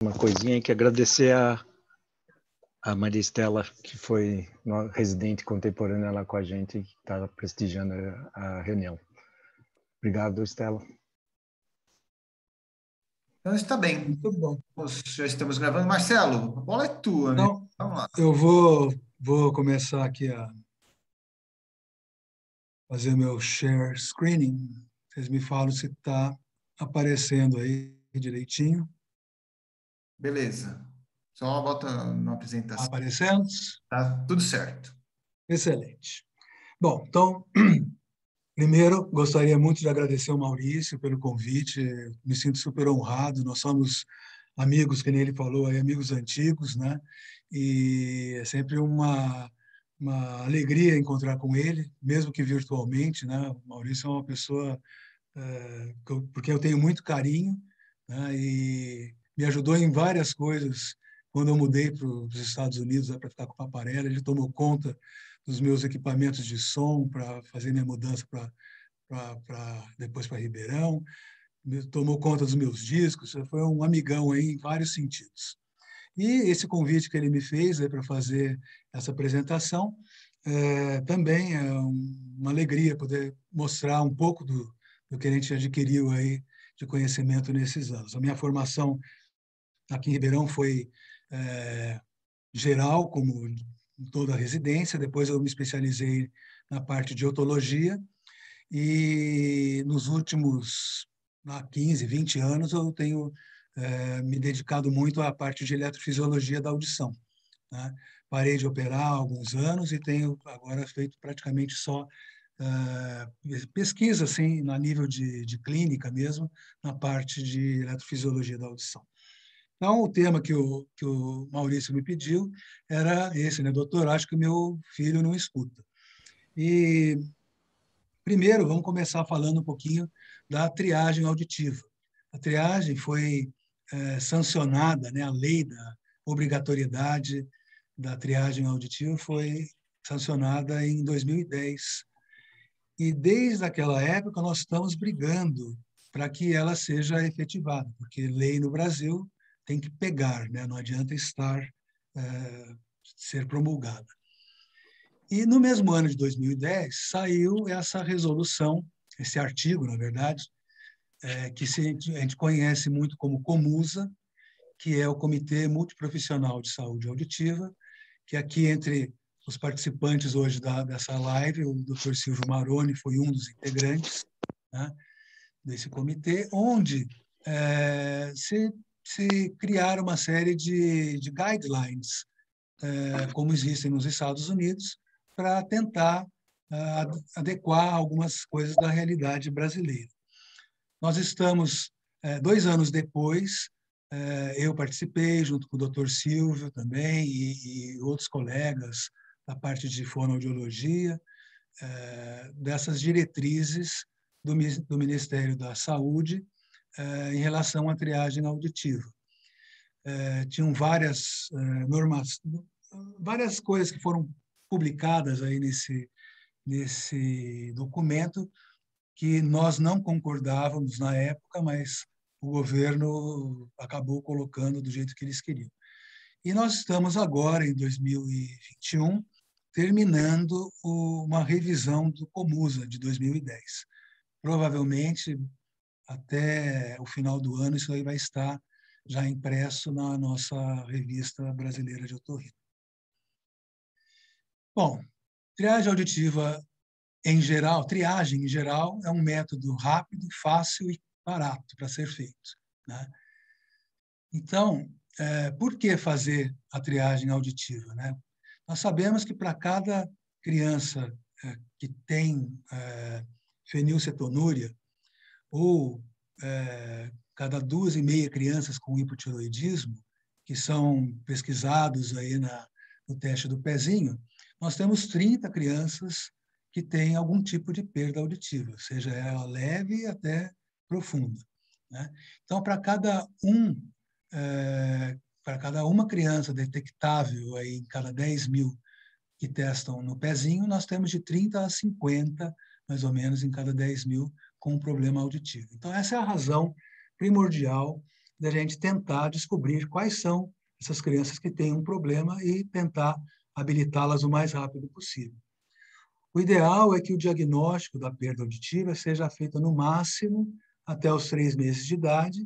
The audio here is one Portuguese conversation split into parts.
Uma coisinha que agradecer a Maria Estela, que foi residente contemporânea lá com a gente, que está prestigiando a reunião. Obrigado, Estela. Então está bem. Muito bom. Nós já estamos gravando. Marcelo, a bola é tua, né? Então, Vamos lá. eu vou começar aqui a fazer meu share screening. Vocês me falam se está aparecendo aí direitinho. Beleza. Só bota na apresentação. Aparecendo? Tá tudo certo. Excelente. Bom, então, primeiro, gostaria muito de agradecer ao Maurício pelo convite. Me sinto super honrado. Nós somos amigos, que nem ele falou, aí, amigos antigos, né? E é sempre uma alegria encontrar com ele, mesmo que virtualmente, né? O Maurício é uma pessoa porque eu tenho muito carinho, né? E me ajudou em várias coisas quando eu mudei para os Estados Unidos, para ficar com o Paparella. Ele tomou conta dos meus equipamentos de som para fazer minha mudança depois para Ribeirão, tomou conta dos meus discos, foi um amigão aí em vários sentidos. E esse convite que ele me fez para fazer essa apresentação também é uma alegria poder mostrar um pouco do que a gente adquiriu aí de conhecimento nesses anos. A minha formação aqui em Ribeirão foi geral, como toda a residência, depois eu me especializei na parte de otologia, e nos últimos 15, 20 anos eu tenho me dedicado muito à parte de eletrofisiologia da audição, né? Parei de operar há alguns anos e tenho agora feito praticamente só pesquisa, assim, a nível de clínica mesmo, na parte de eletrofisiologia da audição. Então, o tema que o Maurício me pediu era esse, né? Doutor, acho que o meu filho não escuta. E, primeiro, vamos começar falando um pouquinho da triagem auditiva. A triagem foi sancionada, né? A lei da obrigatoriedade da triagem auditiva foi sancionada em 2010. E, desde aquela época, nós estamos brigando para que ela seja efetivada, porque lei no Brasil tem que pegar, né? Não adianta ser promulgada. E no mesmo ano de 2010 saiu essa resolução, esse artigo, na verdade, que a gente conhece muito como COMUSA, que é o Comitê Multiprofissional de Saúde Auditiva, que aqui entre os participantes hoje dessa live, o Dr. Silvio Maroni foi um dos integrantes, né, desse comitê, onde se criaram uma série de guidelines, como existem nos Estados Unidos, para tentar adequar algumas coisas da realidade brasileira. Nós estamos, 2 anos depois, eu participei, junto com o Dr. Silvio também, e outros colegas da parte de fonoaudiologia, dessas diretrizes do Ministério da Saúde em relação à triagem auditiva. Tinham várias normas, várias coisas que foram publicadas aí nesse documento que nós não concordávamos na época, mas o governo acabou colocando do jeito que eles queriam. E nós estamos agora, em 2021, terminando uma revisão do COMUSA de 2010. Provavelmente, até o final do ano, isso aí vai estar já impresso na nossa revista brasileira de otorrino. Bom, triagem auditiva em geral, triagem em geral, é um método rápido, fácil e barato para ser feito, né? Então, por que fazer a triagem auditiva, né? Nós sabemos que para cada criança que tem fenilcetonúria, ou cada 2,5 crianças com hipotiroidismo, que são pesquisados aí no teste do pezinho, nós temos 30 crianças que têm algum tipo de perda auditiva, seja ela leve até profunda, né? Então, para cada uma criança detectável aí, em cada 10 mil que testam no pezinho, nós temos de 30 a 50, mais ou menos, em cada 10 mil com um problema auditivo. Então, essa é a razão primordial da gente tentar descobrir quais são essas crianças que têm um problema e tentar habilitá-las o mais rápido possível. O ideal é que o diagnóstico da perda auditiva seja feito no máximo até os 3 meses de idade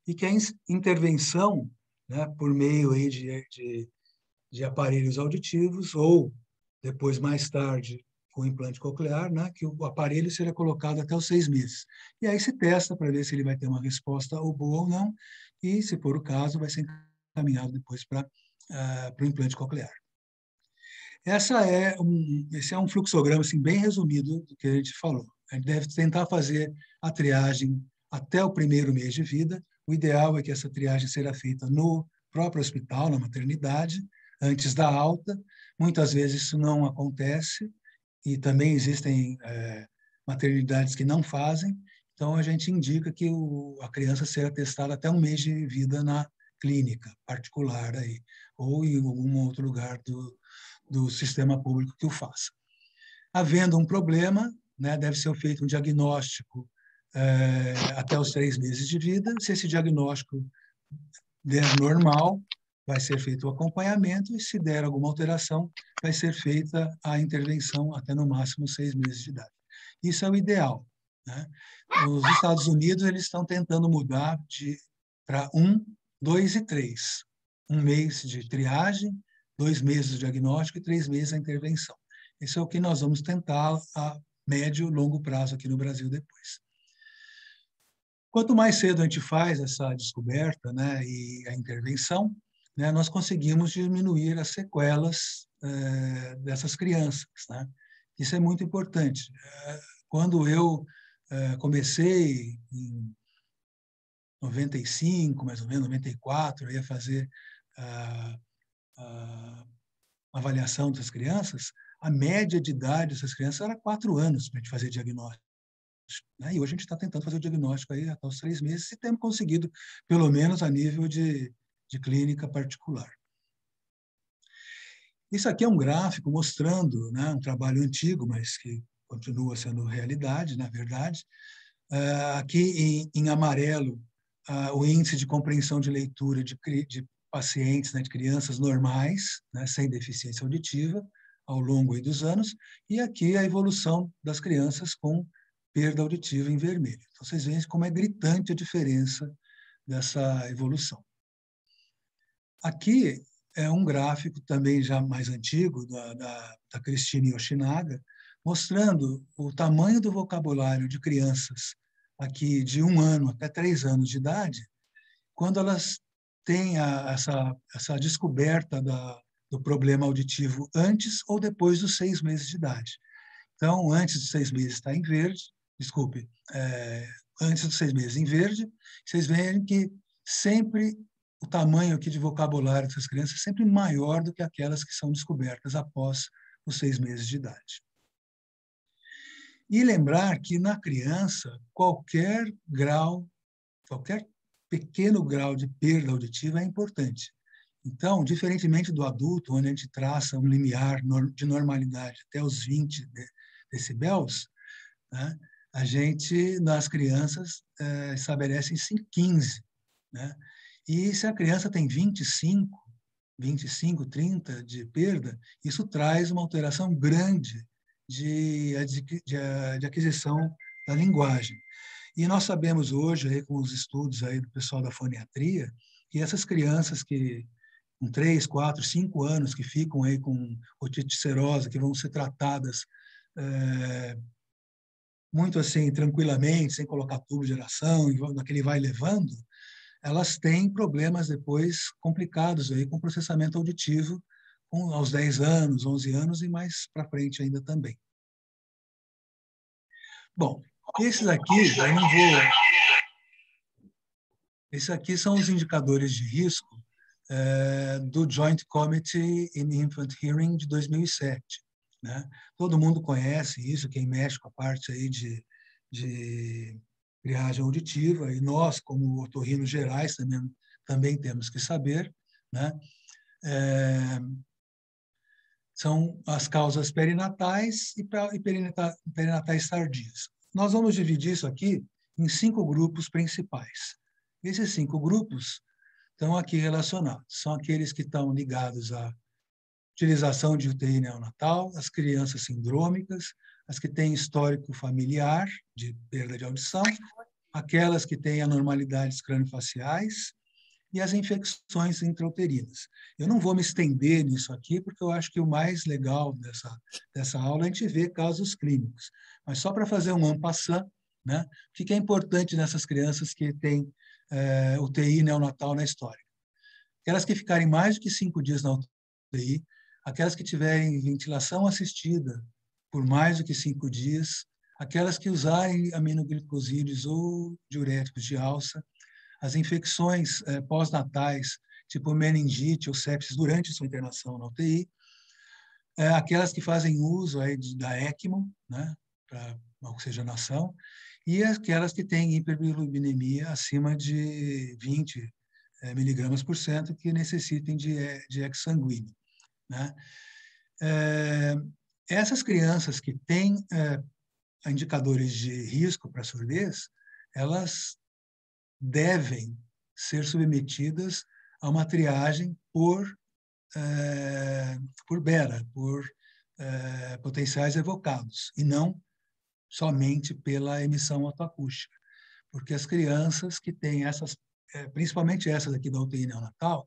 e que a intervenção, né, por meio aí de aparelhos auditivos ou depois, mais tarde, com implante coclear, né, que o aparelho seja colocado até os 6 meses. E aí se testa para ver se ele vai ter uma resposta ou boa ou não, e, se for o caso, vai ser encaminhado depois para o implante coclear. Esse é um fluxograma assim, bem resumido do que a gente falou. A gente deve tentar fazer a triagem até o 1º mês de vida. O ideal é que essa triagem seja feita no próprio hospital, na maternidade, antes da alta. Muitas vezes isso não acontece e também existem maternidades que não fazem. Então, a gente indica que a criança seja testada até 1 mês de vida na clínica particular aí, ou em algum outro lugar do sistema público que o faça. Havendo um problema, né, deve ser feito um diagnóstico até os 3 meses de vida. Se esse diagnóstico der normal, vai ser feito o acompanhamento e, se der alguma alteração, vai ser feita a intervenção até, no máximo, 6 meses de idade. Isso é o ideal, né? Nos Estados Unidos, eles estão tentando mudar para 1, 2 e 3. 1 mês de triagem, 2 meses de diagnóstico e 3 meses a intervenção. Isso é o que nós vamos tentar a médio e longo prazo aqui no Brasil depois. Quanto mais cedo a gente faz essa descoberta, né, e a intervenção, né, nós conseguimos diminuir as sequelas dessas crianças, né? Isso é muito importante. Quando eu comecei em 95, mais ou menos, 94, eu ia fazer a avaliação dessas crianças, a média de idade dessas crianças era 4 anos para a gente fazer diagnóstico. E hoje a gente está tentando fazer o diagnóstico aí até os 3 meses e temos conseguido, pelo menos a nível de clínica particular. Isso aqui é um gráfico mostrando, né, um trabalho antigo, mas que continua sendo realidade, na verdade. Aqui em amarelo, o índice de compreensão de leitura de pacientes, né, de crianças normais, né, sem deficiência auditiva, ao longo aí dos anos, e aqui a evolução das crianças com perda auditiva em vermelho. Então, vocês veem como é gritante a diferença dessa evolução. Aqui é um gráfico também já mais antigo, da Christine Yoshinaga, mostrando o tamanho do vocabulário de crianças aqui de 1 ano até 3 anos de idade, quando elas têm essa descoberta do problema auditivo antes ou depois dos 6 meses de idade. Então, antes dos 6 meses está em verde, desculpe, antes dos 6 meses em verde, vocês veem que sempre o tamanho aqui de vocabulário dessas crianças é sempre maior do que aquelas que são descobertas após os 6 meses de idade. E lembrar que na criança, qualquer pequeno grau de perda auditiva é importante. Então, diferentemente do adulto, onde a gente traça um limiar de normalidade até os 20 decibéis, né, a gente, nas crianças, estabelece 15. Né? E se a criança tem 25, 30 de perda, isso traz uma alteração grande de aquisição da linguagem. E nós sabemos hoje, aí, com os estudos aí do pessoal da foniatria, que essas crianças que com 3, 4, 5 anos, que ficam aí com otite serosa, que vão ser tratadas muito assim, tranquilamente, sem colocar tubo de eração, naquele vai levando, elas têm problemas depois complicados aí com processamento auditivo aos 10 anos, 11 anos e mais para frente ainda também. Bom, esses aqui, eu não vou... Esses aqui são os indicadores de risco do Joint Committee in Infant Hearing de 2007. Né? Todo mundo conhece isso, quem mexe com a parte aí de triagem auditiva, e nós, como otorrinos gerais, também temos que saber, né? São as causas perinatais e perinatais tardias. Nós vamos dividir isso aqui em 5 grupos principais. Esses 5 grupos estão aqui relacionados. São aqueles que estão ligados à utilização de UTI neonatal, as crianças sindrômicas, as que têm histórico familiar de perda de audição, aquelas que têm anormalidades craniofaciais e as infecções intrauterinas. Eu não vou me estender nisso aqui, porque eu acho que o mais legal dessa aula é a gente ver casos clínicos. Mas só para fazer um en passant, né? O que é importante nessas crianças que têm UTI neonatal na história? Aquelas que ficarem mais do que 5 dias na UTI, aquelas que tiverem ventilação assistida por mais do que 5 dias, aquelas que usarem aminoglicosídeos ou diuréticos de alça, as infecções pós-natais, tipo meningite ou sepsis durante sua internação na UTI, aquelas que fazem uso aí da ECMO, né, para oxigenação, e aquelas que têm hiperbilirubinemia acima de 20 miligramas por cento, que necessitem de eco sanguíneo, né? Essas crianças que têm indicadores de risco para surdez, elas devem ser submetidas a uma triagem por BERA, por potenciais evocados, e não somente pela emissão otoacústica. Porque as crianças que têm essas, principalmente essas aqui da UTI neonatal,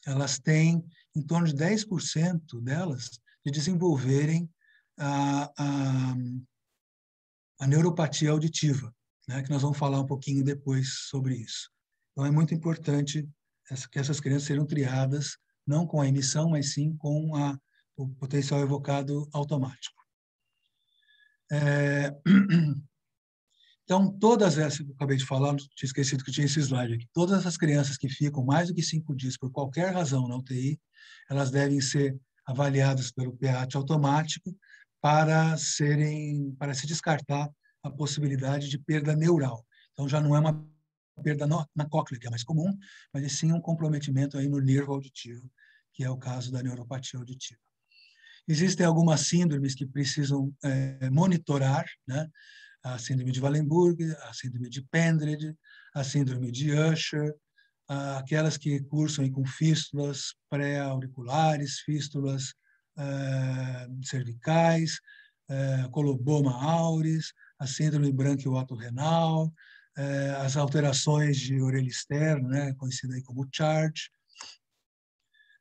elas têm em torno de 10% delas de desenvolverem a neuropatia auditiva, né, que nós vamos falar um pouquinho depois sobre isso. Então, é muito importante que essas crianças sejam triadas, não com a emissão, mas sim com o potencial evocado automático. Então, todas essas, eu acabei de falar, tinha esquecido que tinha esse slide aqui, todas essas crianças que ficam mais do que 5 dias por qualquer razão na UTI, elas devem ser avaliadas pelo PEAT automático para se descartar a possibilidade de perda neural. Então, já não é uma perda na cóclea, que é mais comum, mas sim um comprometimento aí no nervo auditivo, que é o caso da neuropatia auditiva. Existem algumas síndromes que precisam monitorar, né? A síndrome de Wallenburg, a síndrome de Pendred, a síndrome de Usher, aquelas que cursam com fístulas pré-auriculares, fístulas cervicais, coloboma auris, a síndrome branquioatorrenal, as alterações de orelha externa, né, conhecida aí como CHART.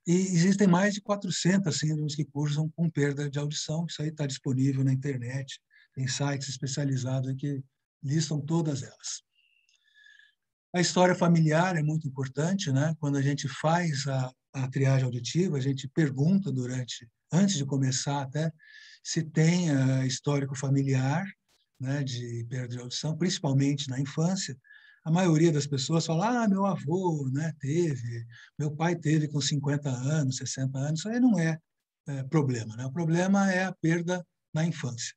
E existem mais de 400 síndromes que cursam com perda de audição. Isso aí está disponível na internet. Tem sites especializados que listam todas elas. A história familiar é muito importante, né? Quando a gente faz a triagem auditiva, a gente pergunta antes de começar até, se tem histórico familiar, né, de perda de audição, principalmente na infância. A maioria das pessoas fala, meu avô, né, teve, meu pai teve com 50 anos, 60 anos. Isso aí não é problema, né? O problema é a perda na infância.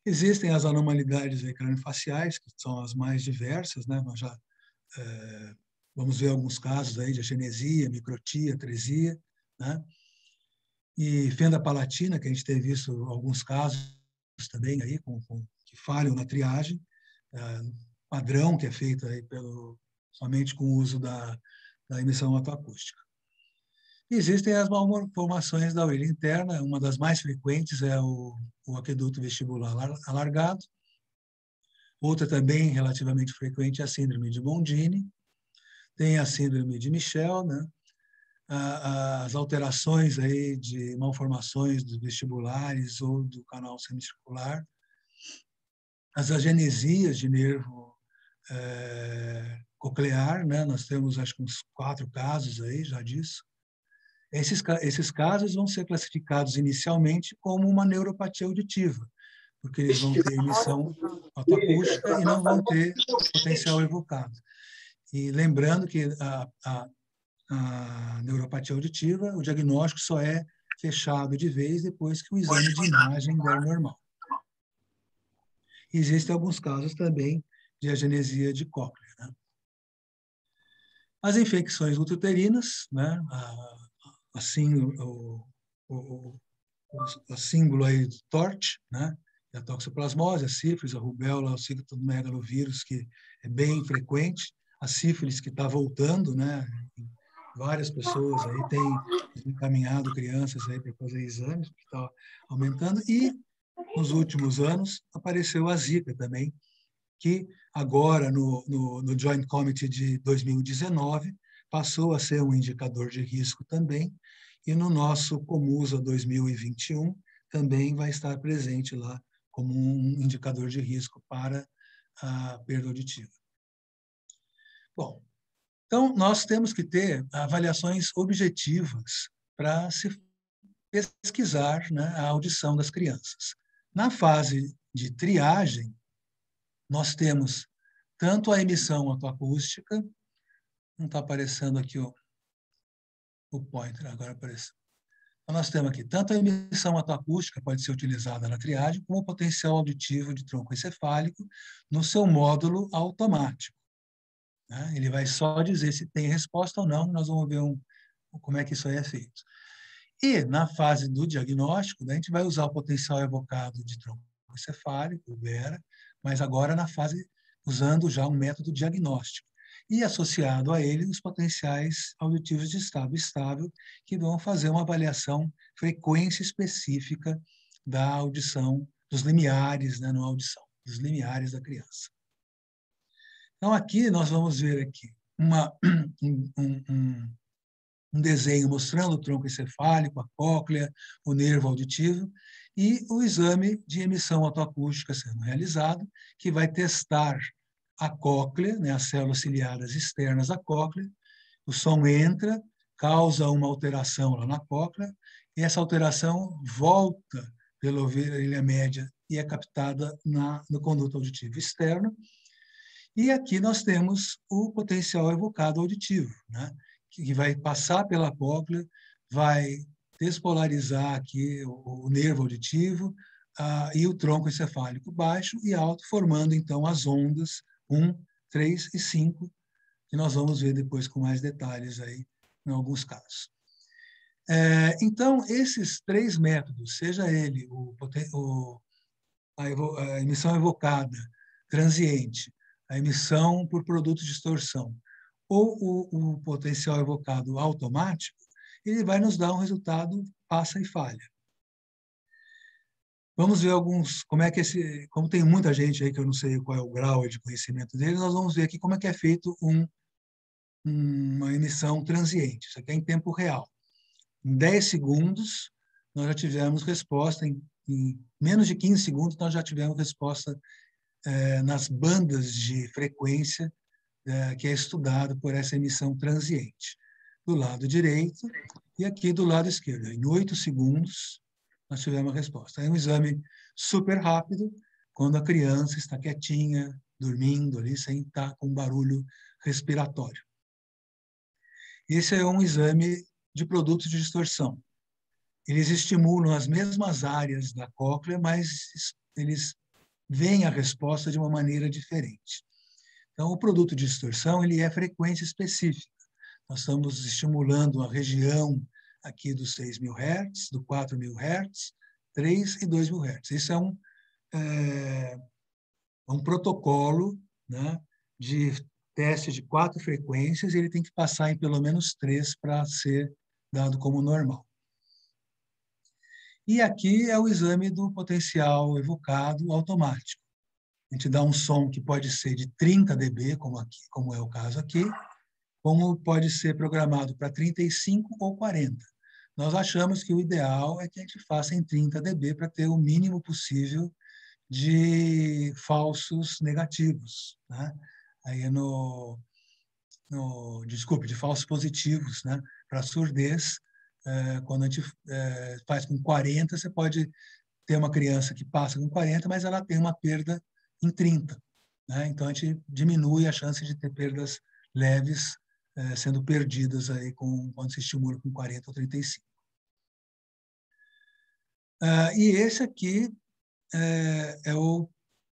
Existem as anormalidades craniofaciais, que são as mais diversas, né? Nós já vamos ver alguns casos aí de agenesia, microtia, atresia, né? E fenda palatina, que a gente tem visto alguns casos também aí que falham na triagem, padrão que é feito aí somente com o uso da emissão otoacústica. Existem as malformações da orelha interna, uma das mais frequentes é o aqueduto vestibular alargado. Outra também relativamente frequente é a síndrome de Mondini. Tem a síndrome de Michel, né? As alterações aí de malformações dos vestibulares ou do canal semicircular. As agenesias de nervo coclear, né? Nós temos acho que uns 4 casos aí já disso. Esses casos vão ser classificados inicialmente como uma neuropatia auditiva, porque eles vão ter emissão otoacústica e não vão ter potencial evocado. E lembrando que a neuropatia auditiva, o diagnóstico só é fechado de vez depois que o exame de imagem der normal. Existem alguns casos também de agenesia de cóclea, né? As infecções uterinas, né? Assim, o símbolo aí do TORCH, né? a toxoplasmose, a sífilis, a rubéola, o citomegalovírus, que é bem frequente, a sífilis que está voltando, né? Várias pessoas aí têm encaminhado crianças aí para fazer exames, que está aumentando, e nos últimos anos apareceu a Zika também, que agora no Joint Committee de 2019 passou a ser um indicador de risco também, e no nosso Comusa 2021 também vai estar presente lá como um indicador de risco para a perda auditiva. Bom, então nós temos que ter avaliações objetivas para se pesquisar, né, a audição das crianças. Na fase de triagem, nós temos tanto a emissão otoacústica, não está aparecendo aqui o pointer, agora apareceu. Então, nós temos aqui tanto a emissão otoacústica pode ser utilizada na triagem, como o potencial auditivo de tronco encefálico no seu módulo automático, né? Ele vai só dizer se tem resposta ou não, nós vamos ver como é que isso aí é feito. E, na fase do diagnóstico, né, a gente vai usar o potencial evocado de tronco encefálico, o BERA, mas agora na fase usando já um método diagnóstico. E associado a ele os potenciais auditivos de estado estável, que vão fazer uma avaliação frequência específica da audição, dos limiares, né, não audição, dos limiares da criança. Então, aqui nós vamos ver aqui um desenho mostrando o tronco encefálico, a cóclea, o nervo auditivo e o exame de emissão otoacústica sendo realizado, que vai testar a cóclea, né, as células ciliadas externas da cóclea. O som entra, causa uma alteração lá na cóclea, e essa alteração volta pela orelha média e é captada no conduto auditivo externo. E aqui nós temos o potencial evocado auditivo, né, que vai passar pela cóclea, vai despolarizar aqui o nervo auditivo e o tronco encefálico baixo e alto, formando então as ondas 1, 3 e 5, que nós vamos ver depois com mais detalhes aí em alguns casos. Então, esses três métodos, seja ele a emissão evocada transiente, a emissão por produto de distorção, ou o potencial evocado automático, ele vai nos dar um resultado passa e falha. Vamos ver como tem muita gente aí que eu não sei qual é o grau de conhecimento dele, nós vamos ver aqui como é que é feito uma emissão transiente. Isso aqui é em tempo real. Em 10 segundos, nós já tivemos resposta, em menos de 15 segundos, nós já tivemos resposta nas bandas de frequência que é estudado por essa emissão transiente. Do lado direito e aqui do lado esquerdo. Em 8 segundos, nós tivemos a resposta. É um exame super rápido, quando a criança está quietinha, dormindo ali, sem estar com barulho respiratório. Esse é um exame de produtos de distorção. Eles estimulam as mesmas áreas da cóclea, mas eles veem a resposta de uma maneira diferente. Então, o produto de distorção ele é frequência específica. Nós estamos estimulando a região aqui dos 6.000 Hz, do 4.000 Hz, 3 e 2.000 Hz. Isso é um protocolo, né, de teste de 4 frequências e ele tem que passar em pelo menos 3 para ser dado como normal. E aqui é o exame do potencial evocado automático. A gente dá um som que pode ser de 30 dB, como é o caso aqui, como pode ser programado para 35 ou 40. Nós achamos que o ideal é que a gente faça em 30 dB para ter o mínimo possível de falsos negativos, né? Aí desculpe, de falsos positivos, né? Para surdez, quando a gente faz com 40, você pode ter uma criança que passa com 40, mas ela tem uma perda em 30. Né? Então, a gente diminui a chance de ter perdas leves sendo perdidas aí quando se estimula com 40 ou 35. E esse aqui é o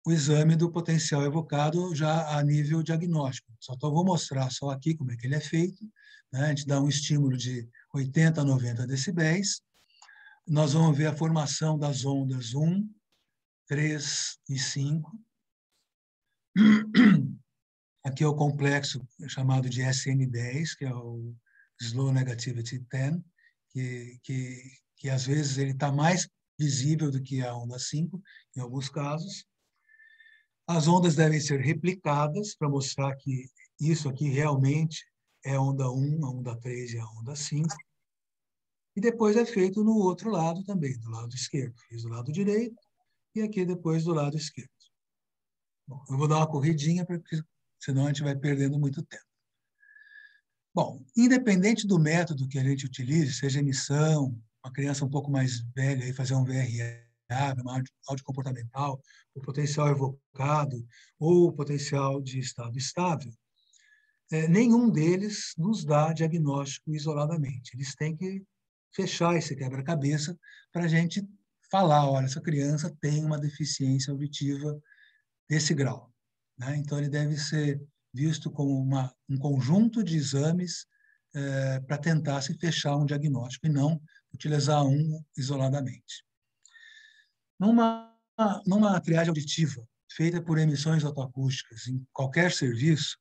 exame do potencial evocado já a nível diagnóstico. Vou mostrar só aqui como é que ele é feito. Né? A gente dá um estímulo de 80 a 90 decibéis. Nós vamos ver a formação das ondas 1, 3 e 5. Aqui é o complexo chamado de SN10, que é o Slow Negativity 10, que às vezes ele está mais visível do que a onda 5, em alguns casos. As ondas devem ser replicadas para mostrar que isso aqui realmente é a onda 1, a onda 3 e a onda 5. E depois é feito no outro lado também, do lado esquerdo. Fiz do lado direito e aqui depois do lado esquerdo. Bom, eu vou dar uma corridinha, porque senão a gente vai perdendo muito tempo. Bom, independente do método que a gente utilize, seja emissão, uma criança um pouco mais velha aí fazer um VRA, uma áudio comportamental, o potencial evocado ou o potencial de estado estável, nenhum deles nos dá diagnóstico isoladamente. Eles têm que fechar esse quebra-cabeça para a gente falar, olha, essa criança tem uma deficiência auditiva desse grau, né? Então, ele deve ser visto como um conjunto de exames para tentar se fechar um diagnóstico e não utilizar um isoladamente. Numa triagem auditiva feita por emissões otoacústicas em qualquer serviço,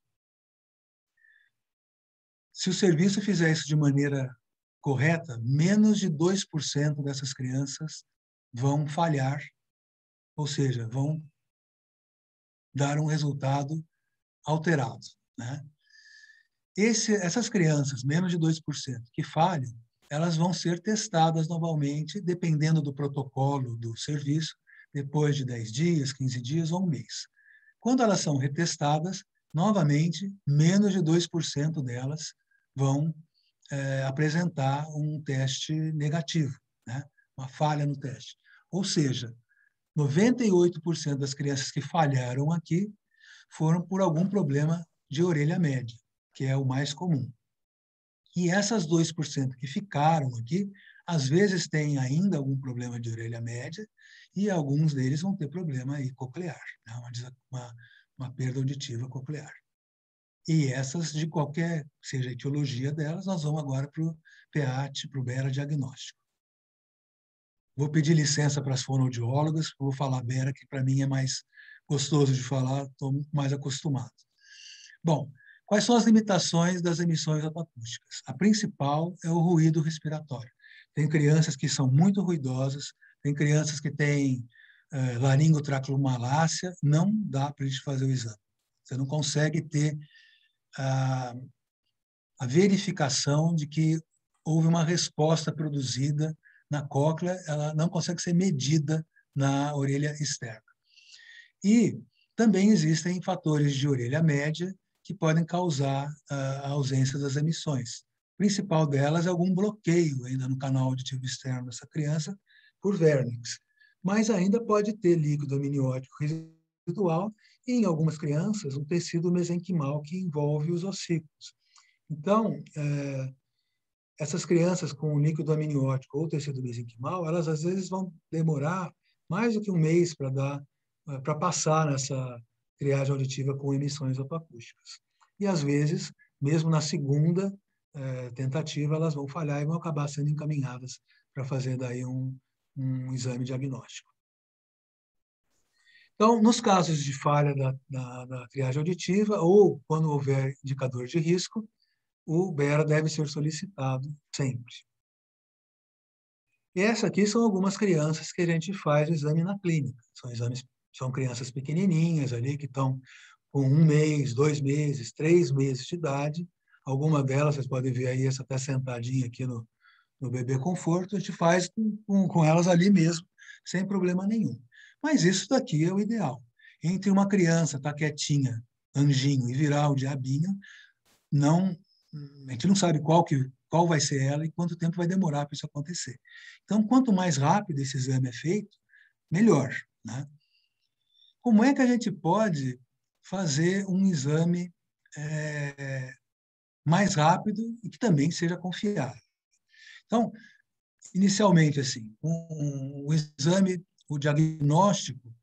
se o serviço fizer isso de maneira correta, menos de 2% dessas crianças vão falhar, ou seja, vão dar um resultado alterado, né? Essas crianças, menos de 2%, que falham, elas vão ser testadas novamente, dependendo do protocolo do serviço, depois de 10 dias, 15 dias ou um mês. Quando elas são retestadas, novamente, menos de 2% delas vão apresentar um teste negativo, né? Uma falha no teste. Ou seja, 98% das crianças que falharam aqui foram por algum problema de orelha média, que é o mais comum. E essas 2% que ficaram aqui, às vezes têm ainda algum problema de orelha média e alguns deles vão ter problema aí coclear, né? uma perda auditiva coclear. E essas, de qualquer seja a etiologia delas, nós vamos agora para o PEAT, para o BERA diagnóstico. Vou pedir licença para as fonoaudiólogas, vou falar BERA, que para mim é mais gostoso de falar, estou mais acostumado. Bom, quais são as limitações das emissões otoacústicas? A principal é o ruído respiratório. Tem crianças que são muito ruidosas, tem crianças que têm laringotraqueomalácia, não dá para a gente fazer o exame. Você não consegue ter a verificação de que houve uma resposta produzida na cóclea, ela não consegue ser medida na orelha externa. E também existem fatores de orelha média que podem causar a ausência das emissões. O principal delas é algum bloqueio ainda no canal auditivo externo dessa criança por vernix. Mas ainda pode ter líquido amniótico residual e, em algumas crianças, um tecido mesenquimal que envolve os ossículos. Então, essas crianças com líquido amniótico ou tecido mesenquimal, elas às vezes vão demorar mais do que um mês para passar nessa triagem auditiva com emissões otoacústicas. E, às vezes, mesmo na segunda tentativa, elas vão falhar e vão acabar sendo encaminhadas para fazer daí um exame diagnóstico. Então, nos casos de falha da triagem auditiva ou quando houver indicador de risco, o BERA deve ser solicitado sempre. E essas aqui são algumas crianças que a gente faz o exame na clínica. São crianças pequenininhas ali que estão com 1 mês, 2 meses, 3 meses de idade. Alguma delas, vocês podem ver aí, essa até sentadinha aqui no bebê conforto, a gente faz com elas ali mesmo, sem problema nenhum. Mas isso daqui é o ideal. Entre uma criança estar quietinha, anjinho, e virar o diabinho, a gente não sabe qual vai ser ela e quanto tempo vai demorar para isso acontecer. Então, quanto mais rápido esse exame é feito, melhor, né? Como é que a gente pode fazer um exame mais rápido e que também seja confiável? Então, inicialmente, assim, o exame, o diagnóstico,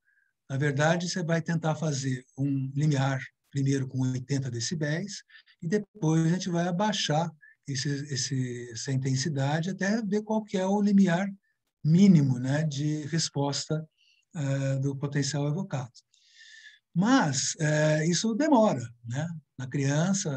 na verdade, você vai tentar fazer um limiar primeiro com 80 decibéis e depois a gente vai abaixar essa intensidade até ver qual que é o limiar mínimo, né, de resposta do potencial evocado. Mas isso demora, né? Na criança,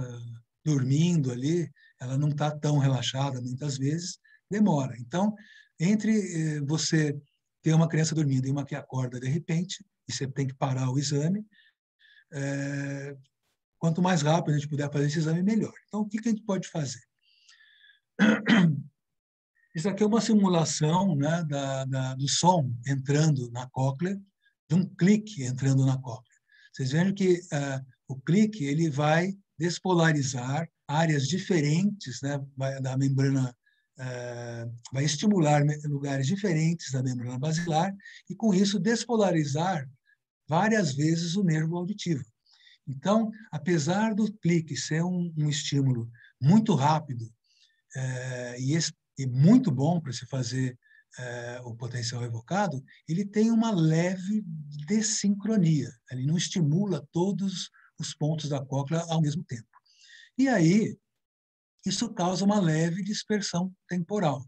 dormindo ali, ela não está tão relaxada muitas vezes, demora. Então, entre você ter uma criança dormindo e uma que acorda de repente, e você tem que parar o exame, quanto mais rápido a gente puder fazer esse exame, melhor. Então, o que a gente pode fazer? Isso aqui é uma simulação, né, do som entrando na cóclea, de um clique entrando na cóclea. Vocês vejam que o clique ele vai despolarizar áreas diferentes, né, da membrana, vai estimular lugares diferentes da membrana basilar e, com isso, despolarizar várias vezes o nervo auditivo. Então, apesar do clique ser um estímulo muito rápido e muito bom para se fazer o potencial evocado, ele tem uma leve dessincronia. Ele não estimula todos os pontos da cóclea ao mesmo tempo. E aí, isso causa uma leve dispersão temporal,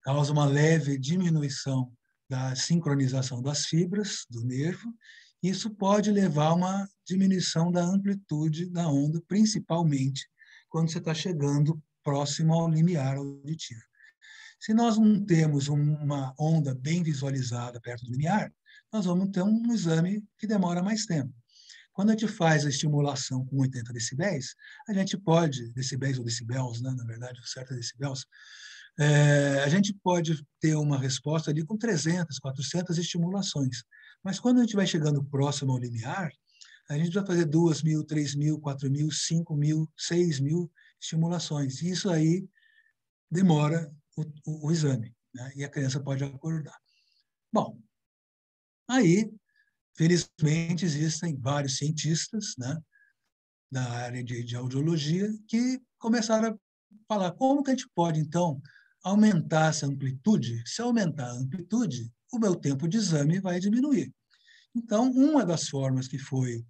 causa uma leve diminuição da sincronização das fibras do nervo. Isso pode levar a uma diminuição da amplitude da onda, principalmente quando você está chegando próximo ao limiar auditivo. Se nós não temos uma onda bem visualizada perto do limiar, nós vamos ter um exame que demora mais tempo. Quando a gente faz a estimulação com 80 decibéis, a gente pode, decibéis ou decibels, né, na verdade, o certo é decibels, a gente pode ter uma resposta ali com 300, 400 estimulações. Mas quando a gente vai chegando próximo ao limiar, a gente vai fazer 2.000, 3.000, 4.000, 5.000, 6.000 estimulações. E isso aí demora o exame, né? E a criança pode acordar. Bom, aí, felizmente, existem vários cientistas, né, da área de audiologia que começaram a falar como que a gente pode, então, aumentar essa amplitude. Se aumentar a amplitude, o meu tempo de exame vai diminuir. Então, uma das formas que foi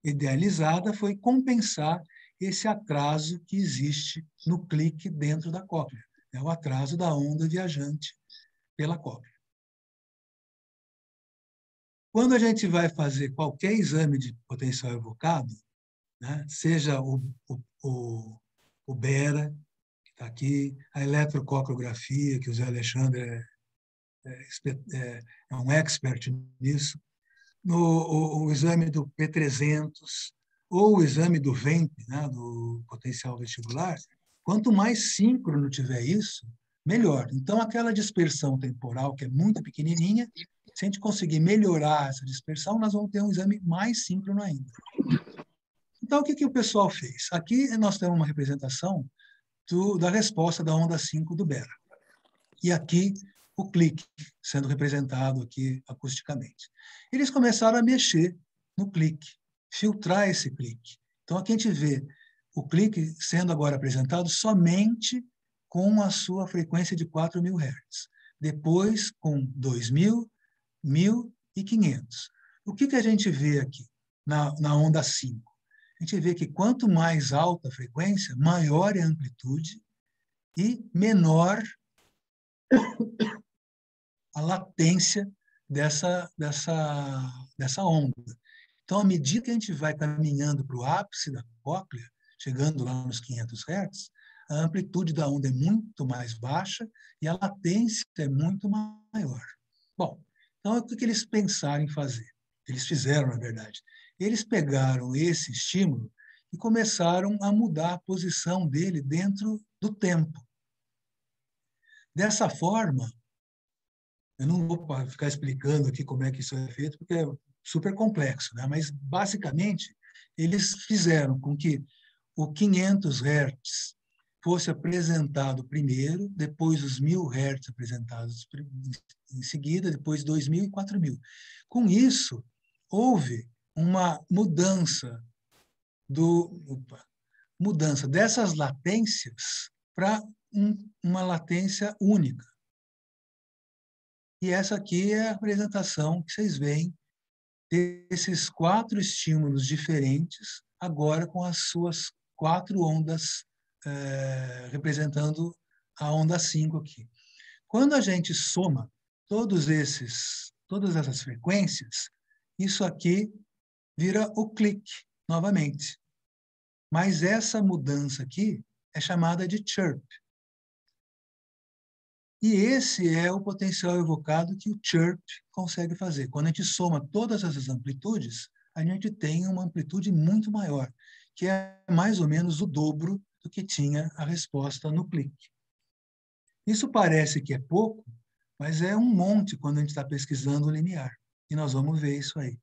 idealizada foi compensar esse atraso que existe no clique dentro da cóclea. É o atraso da onda viajante pela cóclea. Quando a gente vai fazer qualquer exame de potencial evocado, né, seja o Bera, que está aqui, a eletrococriografia, que o Zé Alexandre é um expert nisso, o exame do P300 ou o exame do VEMP, né, do potencial vestibular, quanto mais síncrono tiver isso, melhor. Então, aquela dispersão temporal, que é muito pequenininha, se a gente conseguir melhorar essa dispersão, nós vamos ter um exame mais síncrono ainda. Então, o que o pessoal fez? Aqui nós temos uma representação da resposta da onda 5 do Bera. E aqui o clique sendo representado aqui acusticamente. Eles começaram a mexer no clique, filtrar esse clique. Então, aqui a gente vê o clique sendo agora apresentado somente com a sua frequência de 4.000 Hz. Depois, com 2.000, 1.000 e 500. O que a gente vê aqui na onda 5? A gente vê que quanto mais alta a frequência, maior é a amplitude e menor a latência dessa onda. Então, à medida que a gente vai caminhando para o ápice da cóclea, chegando lá nos 500 Hz, a amplitude da onda é muito mais baixa e a latência é muito maior. Bom, então, o que eles pensaram em fazer? Eles fizeram, na verdade. Eles pegaram esse estímulo e começaram a mudar a posição dele dentro do tempo. Dessa forma, eu não vou ficar explicando aqui como é que isso é feito, porque é super complexo, né? Mas, basicamente, eles fizeram com que o 500 Hz fosse apresentado primeiro, depois os 1.000 Hz apresentados em seguida, depois 2.000 e 4.000. Com isso, houve uma mudança dessas latências para uma latência única. E essa aqui é a apresentação que vocês veem desses 4 estímulos diferentes, agora com as suas 4 ondas representando a onda 5 aqui. Quando a gente soma todas essas frequências, isso aqui vira o clique novamente. Mas essa mudança aqui é chamada de chirp. E esse é o potencial evocado que o chirp consegue fazer. Quando a gente soma todas essas amplitudes, a gente tem uma amplitude muito maior, que é mais ou menos o dobro do que tinha a resposta no clique. Isso parece que é pouco, mas é um monte quando a gente está pesquisando o linear. E nós vamos ver isso aí.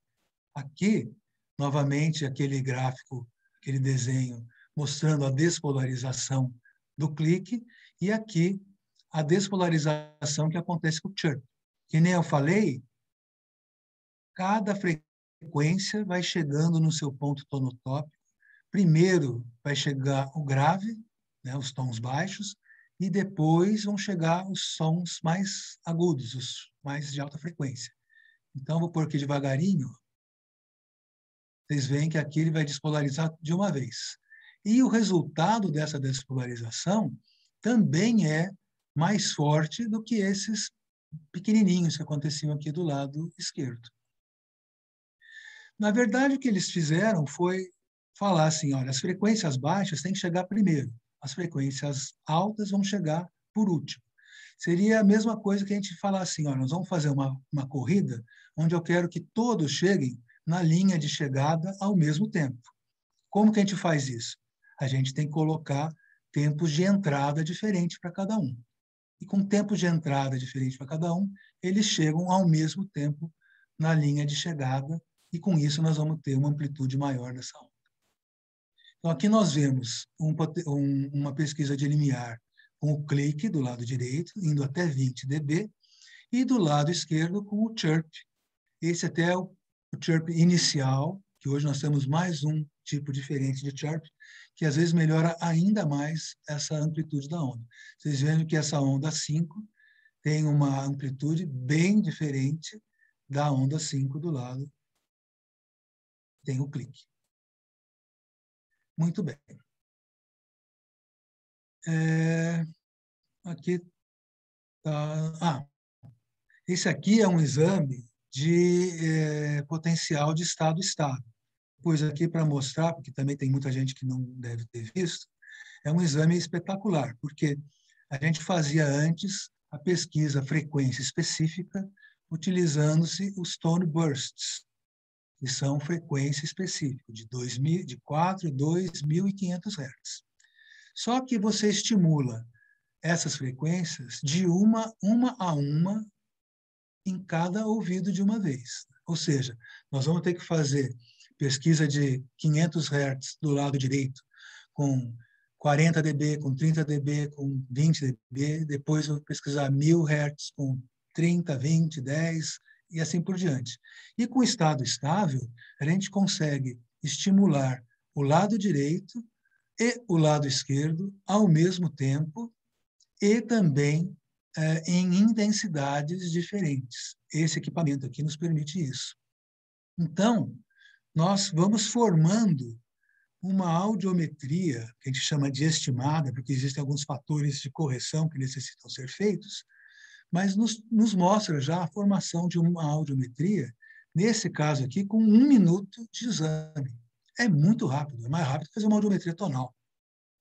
Aqui, novamente, aquele gráfico, aquele desenho mostrando a despolarização do clique, e aqui a despolarização que acontece com o chirp. Que nem eu falei, cada frequência vai chegando no seu ponto tonotópico. Primeiro vai chegar o grave, né, os tons baixos, e depois vão chegar os sons mais agudos, os mais de alta frequência. Então, vou pôr aqui devagarinho. Vocês veem que aqui ele vai despolarizar de uma vez. E o resultado dessa despolarização também é mais forte do que esses pequenininhos que aconteciam aqui do lado esquerdo. Na verdade, o que eles fizeram foi falar assim, olha, as frequências baixas têm que chegar primeiro, as frequências altas vão chegar por último. Seria a mesma coisa que a gente falar assim, olha, nós vamos fazer uma corrida onde eu quero que todos cheguem na linha de chegada ao mesmo tempo. Como que a gente faz isso? A gente tem que colocar tempos de entrada diferentes para cada um. E com tempos de entrada diferentes para cada um, eles chegam ao mesmo tempo na linha de chegada, e com isso nós vamos ter uma amplitude maior dessa onda. Então, aqui nós vemos uma pesquisa de limiar com o clique do lado direito, indo até 20 dB, e do lado esquerdo com o chirp. Esse até é o chirp inicial, que hoje nós temos mais um tipo diferente de chirp, que às vezes melhora ainda mais essa amplitude da onda. Vocês veem que essa onda 5 tem uma amplitude bem diferente da onda 5 do lado. Tem o clique. Muito bem. Aqui tá. Esse aqui é um exame de potencial de estado-estado. Pus aqui para mostrar, porque também tem muita gente que não deve ter visto, é um exame espetacular, porque a gente fazia antes a pesquisa frequência específica utilizando-se os tone bursts, que são frequência específica, de 4 a 2.500 Hz. Só que você estimula essas frequências de uma a uma em cada ouvido de uma vez. Ou seja, nós vamos ter que fazer pesquisa de 500 Hz do lado direito, com 40 dB, com 30 dB, com 20 dB, depois eu vou pesquisar 1000 Hz com 30, 20, 10 e assim por diante. E com estado estável, a gente consegue estimular o lado direito e o lado esquerdo ao mesmo tempo e também em intensidades diferentes. Esse equipamento aqui nos permite isso. Então, nós vamos formando uma audiometria, que a gente chama de estimada, porque existem alguns fatores de correção que necessitam ser feitos, mas nos mostra já a formação de uma audiometria, nesse caso aqui, com 1 minuto de exame. É muito rápido, é mais rápido que fazer uma audiometria tonal.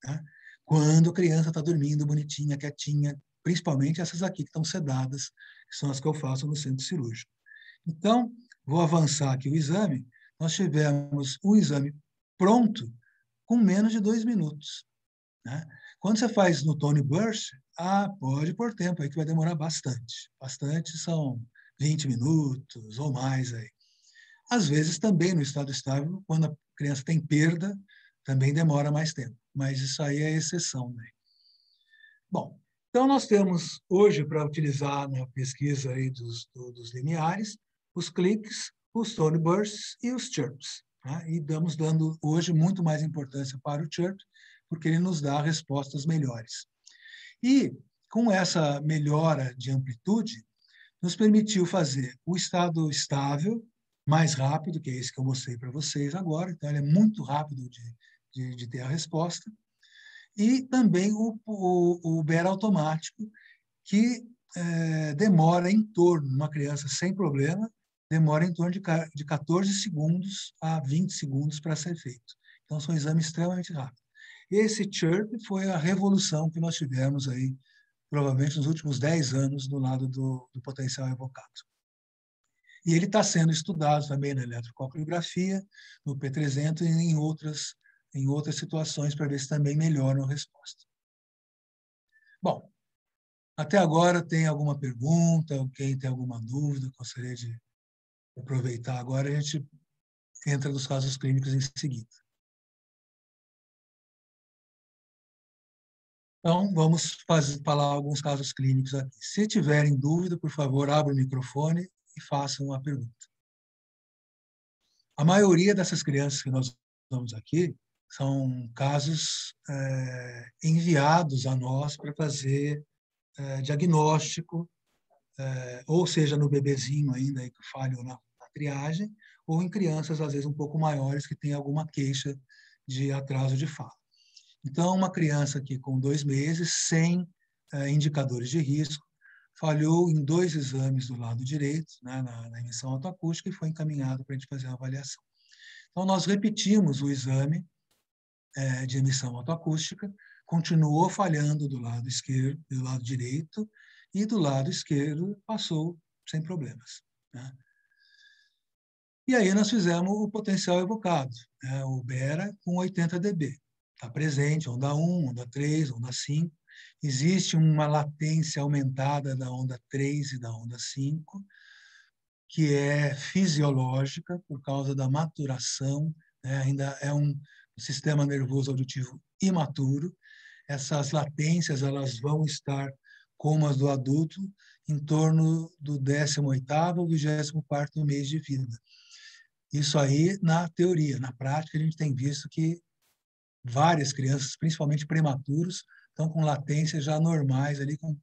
Né? Quando a criança está dormindo bonitinha, quietinha, principalmente essas aqui que estão sedadas, que são as que eu faço no centro cirúrgico. Então, vou avançar aqui o exame. Nós tivemos o exame pronto com menos de 2 minutos. Né? Quando você faz no Tone Burst, pode pôr tempo aí que vai demorar bastante. Bastante são 20 minutos ou mais aí. Às vezes também no estado estável, quando a criança tem perda, também demora mais tempo. Mas isso aí é exceção. Né? Bom, então nós temos hoje para utilizar na pesquisa aí dos lineares, os cliques, os tone bursts e os chirps. Né? E estamos dando hoje muito mais importância para o chirp, porque ele nos dá respostas melhores. E com essa melhora de amplitude, nos permitiu fazer o estado estável mais rápido, que é esse que eu mostrei para vocês agora, então ele é muito rápido de ter a resposta, e também o BER automático, que demora em torno, uma criança sem problema, demora em torno de 14 segundos a 20 segundos para ser feito. Então, são exames extremamente rápidos. Esse CHIRP foi a revolução que nós tivemos aí, provavelmente nos últimos 10 anos, do lado do potencial evocado. E ele está sendo estudado também na eletrococriografia, no P300 e em outras situações para ver se também melhora a resposta. Bom, até agora tem alguma pergunta? Quem tem alguma dúvida? Gostaria de aproveitar agora, a gente entra nos casos clínicos em seguida. Então, vamos falar alguns casos clínicos aqui. Se tiverem dúvida, por favor, abra o microfone e façam a pergunta. A maioria dessas crianças que nós estamos aqui são casos enviados a nós para fazer diagnóstico, ou seja, no bebezinho ainda aí que falhou na triagem, ou em crianças, às vezes, um pouco maiores que têm alguma queixa de atraso de fala. Então, uma criança aqui com 2 meses, sem indicadores de risco, falhou em 2 exames do lado direito, né, na emissão autoacústica, e foi encaminhado para a gente fazer a avaliação. Então, nós repetimos o exame de emissão autoacústica, continuou falhando do lado esquerdo, do lado direito, e do lado esquerdo passou sem problemas, né? E aí nós fizemos o potencial evocado, né, o BERA com 80 dB. Está presente, onda 1, onda 3, onda 5. Existe uma latência aumentada da onda 3 e da onda 5, que é fisiológica por causa da maturação, né? Ainda é um sistema nervoso auditivo imaturo. Essas latências elas vão estar como as do adulto em torno do 18º ou 24º mês de vida. Isso aí na teoria. Na prática, a gente tem visto que várias crianças, principalmente prematuros, estão com latências já normais, ali com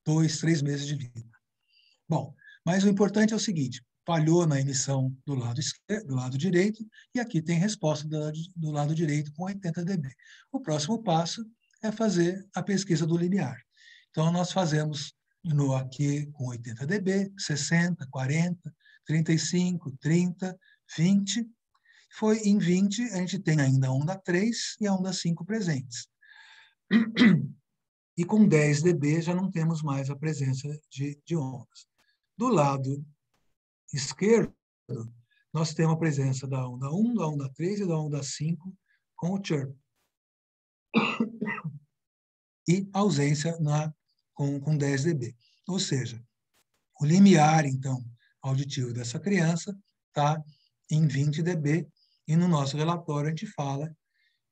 2, 3 meses de vida. Bom, mas o importante é o seguinte, falhou na emissão do lado esquerdo, do lado direito, e aqui tem resposta do lado direito com 80 dB. O próximo passo é fazer a pesquisa do limiar. Então, nós fazemos aqui com 80 dB, 60, 40, 35, 30, 20. Foi em 20, a gente tem ainda a onda 3 e a onda 5 presentes. E com 10 dB já não temos mais a presença de ondas. Do lado esquerdo, nós temos a presença da onda 1, da onda 3 e da onda 5 com o CHIRP. E ausência com 10 dB. Ou seja, o limiar, então, auditivo dessa criança está em 20 dB, e no nosso relatório a gente fala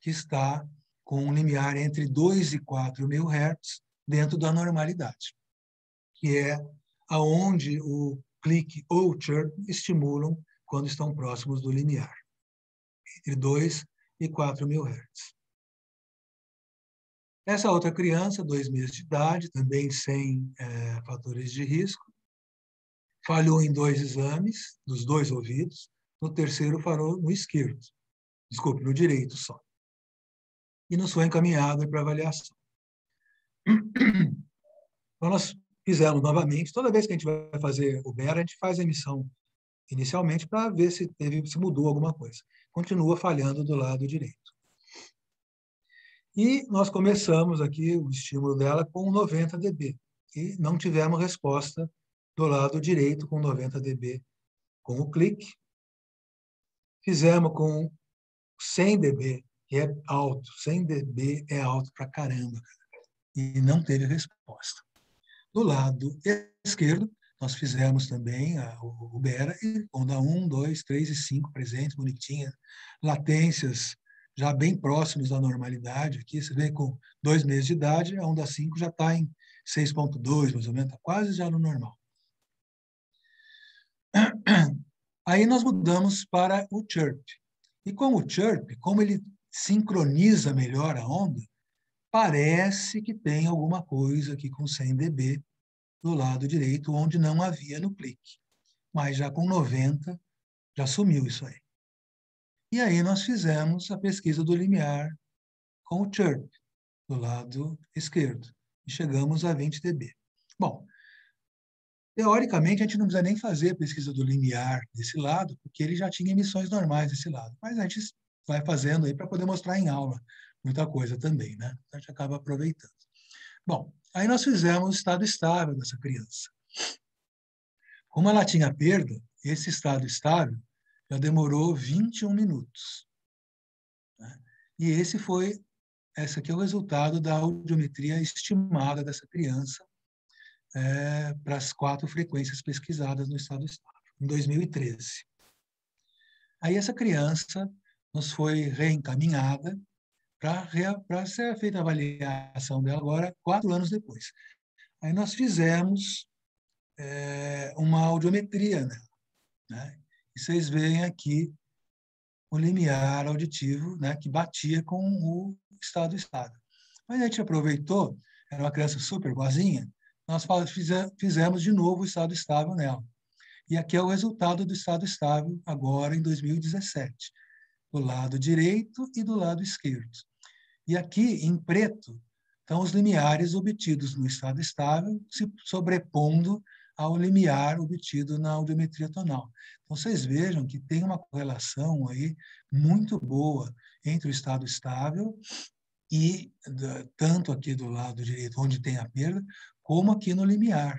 que está com um limiar entre 2 e 4 mil Hz dentro da normalidade, que é aonde o clique ou o chirp estimulam quando estão próximos do limiar, entre 2 e 4 mil Hz. Essa outra criança, 2 meses de idade, também sem fatores de risco, falhou em 2 exames, dos 2 ouvidos, no terceiro falhou no esquerdo, desculpe, no direito só. E nos foi encaminhado para avaliação. Então, nós fizemos novamente, toda vez que a gente vai fazer o BERA, a gente faz a emissão inicialmente para ver se mudou alguma coisa. Continua falhando do lado direito. E nós começamos aqui o estímulo dela com 90 dB. E não tivemos resposta do lado direito com 90 dB com o clique. Fizemos com 100 dB, que é alto. 100 dB é alto pra caramba. E não teve resposta. Do lado esquerdo, nós fizemos também o BERA, e onda 1, 2, 3 e 5 presentes, bonitinhas, latências já bem próximos da normalidade. Aqui você vê com 2 meses de idade, a onda 5 já está em 6,2, mais ou menos, está quase já no normal. Aí nós mudamos para o CHIRP. E com o CHIRP, como ele sincroniza melhor a onda, parece que tem alguma coisa aqui com 100 dB do lado direito, onde não havia no clique. Mas já com 90, já sumiu isso aí. E aí nós fizemos a pesquisa do limiar com o CHIRP, do lado esquerdo, e chegamos a 20 dB. Bom, teoricamente, a gente não precisa nem fazer a pesquisa do limiar desse lado, porque ele já tinha emissões normais desse lado. Mas a gente vai fazendo aí para poder mostrar em aula muita coisa também, né? A gente acaba aproveitando. Bom, aí nós fizemos o estado estável dessa criança. Como ela tinha perda, esse estado estável já demorou 21 minutos. Né? E esse aqui é o resultado da audiometria estimada dessa criança para as 4 frequências pesquisadas no estado estável, em 2013. Aí essa criança nos foi reencaminhada para ser feita a avaliação dela agora, 4 anos depois. Aí nós fizemos uma audiometria, né? E vocês veem aqui o limiar auditivo, né, que batia com o estado estável. Mas a gente aproveitou, era uma criança super boazinha, nós fizemos de novo o estado estável nela. E aqui é o resultado do estado estável agora em 2017, do lado direito e do lado esquerdo. E aqui, em preto, estão os limiares obtidos no estado estável, se sobrepondo ao limiar obtido na audiometria tonal. Então, vocês vejam que tem uma correlação aí muito boa entre o estado estável e tanto aqui do lado direito, onde tem a perda, como aqui no limiar.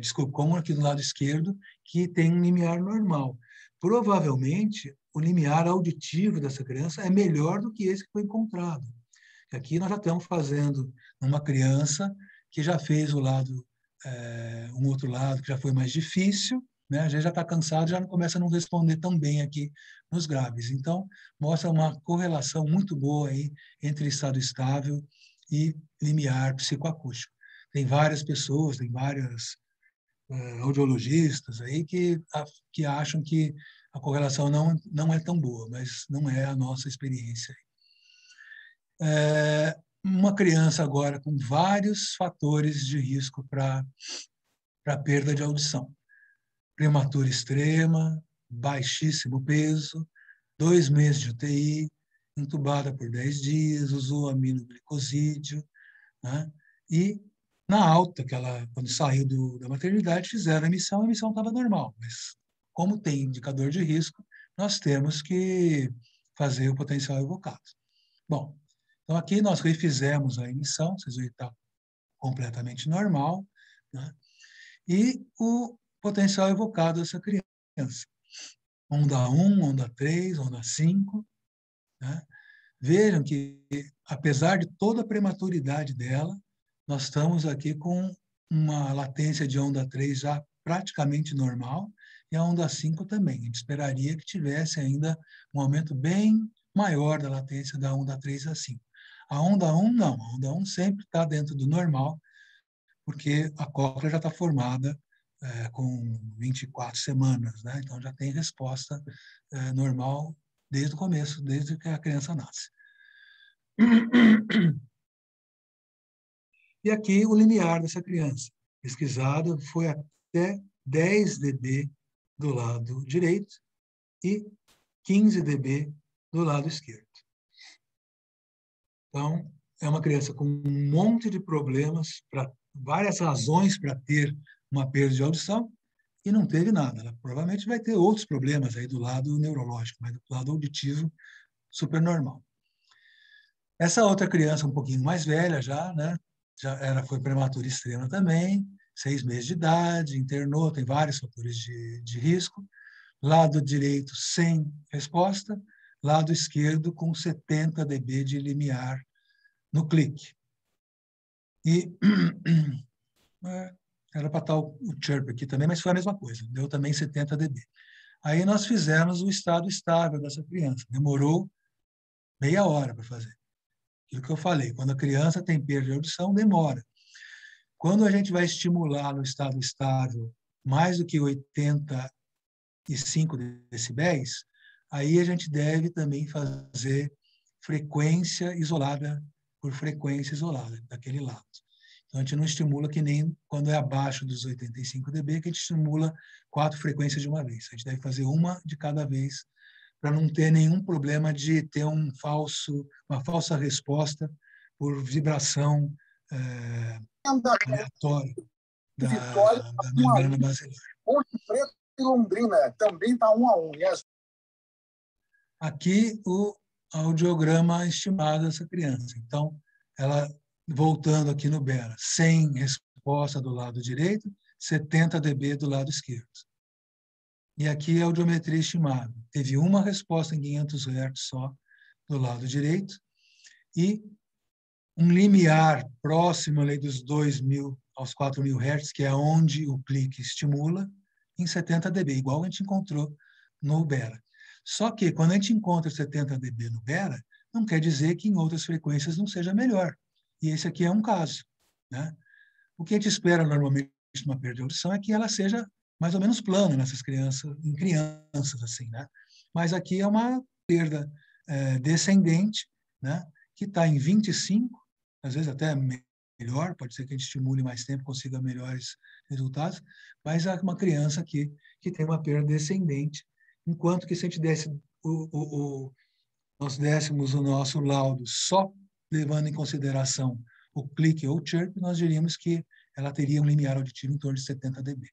Desculpa, como aqui do lado esquerdo, que tem um limiar normal. Provavelmente, o limiar auditivo dessa criança é melhor do que esse que foi encontrado. Aqui nós já estamos fazendo uma criança que já fez o lado, um outro lado que já foi mais difícil, né? A gente já está cansado, já começa a não responder tão bem aqui nos graves. Então, mostra uma correlação muito boa aí entre estado estável e limiar psicoacústico. Tem várias pessoas, tem vários audiologistas aí que acham que a correlação não é tão boa, mas não é a nossa experiência. Uma criança agora com vários fatores de risco para perda de audição. Prematura extrema, baixíssimo peso, 2 meses de UTI, entubada por 10 dias, usou aminoglicosídeo, né? E na alta, quando saiu da maternidade, fizeram a emissão estava normal, mas como tem indicador de risco, nós temos que fazer o potencial evocado. Bom, então aqui nós refizemos a emissão, vocês veem que está completamente normal, né? E o potencial evocado dessa criança. Onda 1, onda 3, onda 5. Né? Vejam que, apesar de toda a prematuridade dela, nós estamos aqui com uma latência de onda 3 já praticamente normal e a onda 5 também. A gente esperaria que tivesse ainda um aumento bem maior da latência da onda 3 a 5. A onda 1, não. A onda 1 sempre está dentro do normal, porque a cóclea já está formada com 24 semanas, né? Então já tem resposta normal desde o começo, desde que a criança nasce. E aqui o limiar dessa criança, pesquisado, foi até 10 dB do lado direito e 15 dB do lado esquerdo. Então, é uma criança com um monte de problemas, várias razões para ter uma perda de audição, e não teve nada. Ela provavelmente vai ter outros problemas aí do lado neurológico, mas do lado auditivo, super normal. Essa outra criança, um pouquinho mais velha já, né? Foi prematura extrema também, 6 meses de idade, internou, tem vários fatores de risco. Lado direito sem resposta, lado esquerdo com 70 dB de limiar no clique. E era para estar o chirp aqui também, mas foi a mesma coisa, deu também 70 dB. Aí nós fizemos o estado estável dessa criança, demorou meia hora para fazer. Aquilo que eu falei, quando a criança tem perda de audição, demora. Quando a gente vai estimular no estado estável mais do que 85 decibéis, aí a gente deve também fazer frequência isolada por frequência isolada, daquele lado. Então, a gente não estimula que nem quando é abaixo dos 85 dB, que a gente estimula 4 frequências de uma vez. A gente deve fazer uma de cada vez, para não ter nenhum problema de ter uma falsa resposta por vibração aleatória. Vitória, da membrana basilar. Ponte Preta e Londrina também está 1-1. Aqui o audiograma estimado dessa criança. Então, ela, voltando aqui no Bera, sem resposta do lado direito, 70 dB do lado esquerdo. E aqui a audiometria estimada. Teve uma resposta em 500 Hz só do lado direito e um limiar próximo ali dos 2.000 aos 4.000 Hz, que é onde o clique estimula, em 70 dB, igual a gente encontrou no Bera. Só que, quando a gente encontra 70 dB no Bera, não quer dizer que em outras frequências não seja melhor. E esse aqui é um caso, né? O que a gente espera normalmente numa perda de audição é que ela seja mais ou menos plana nessas crianças, em crianças, assim, né? Mas aqui é uma perda descendente, né? Que está em 25, às vezes até melhor, pode ser que a gente estimule mais tempo, consiga melhores resultados, mas é uma criança aqui que tem uma perda descendente, enquanto que se a gente desse nós dessemos o nosso laudo só levando em consideração o clique ou chirp, nós diríamos que ela teria um limiar auditivo em torno de 70 dB.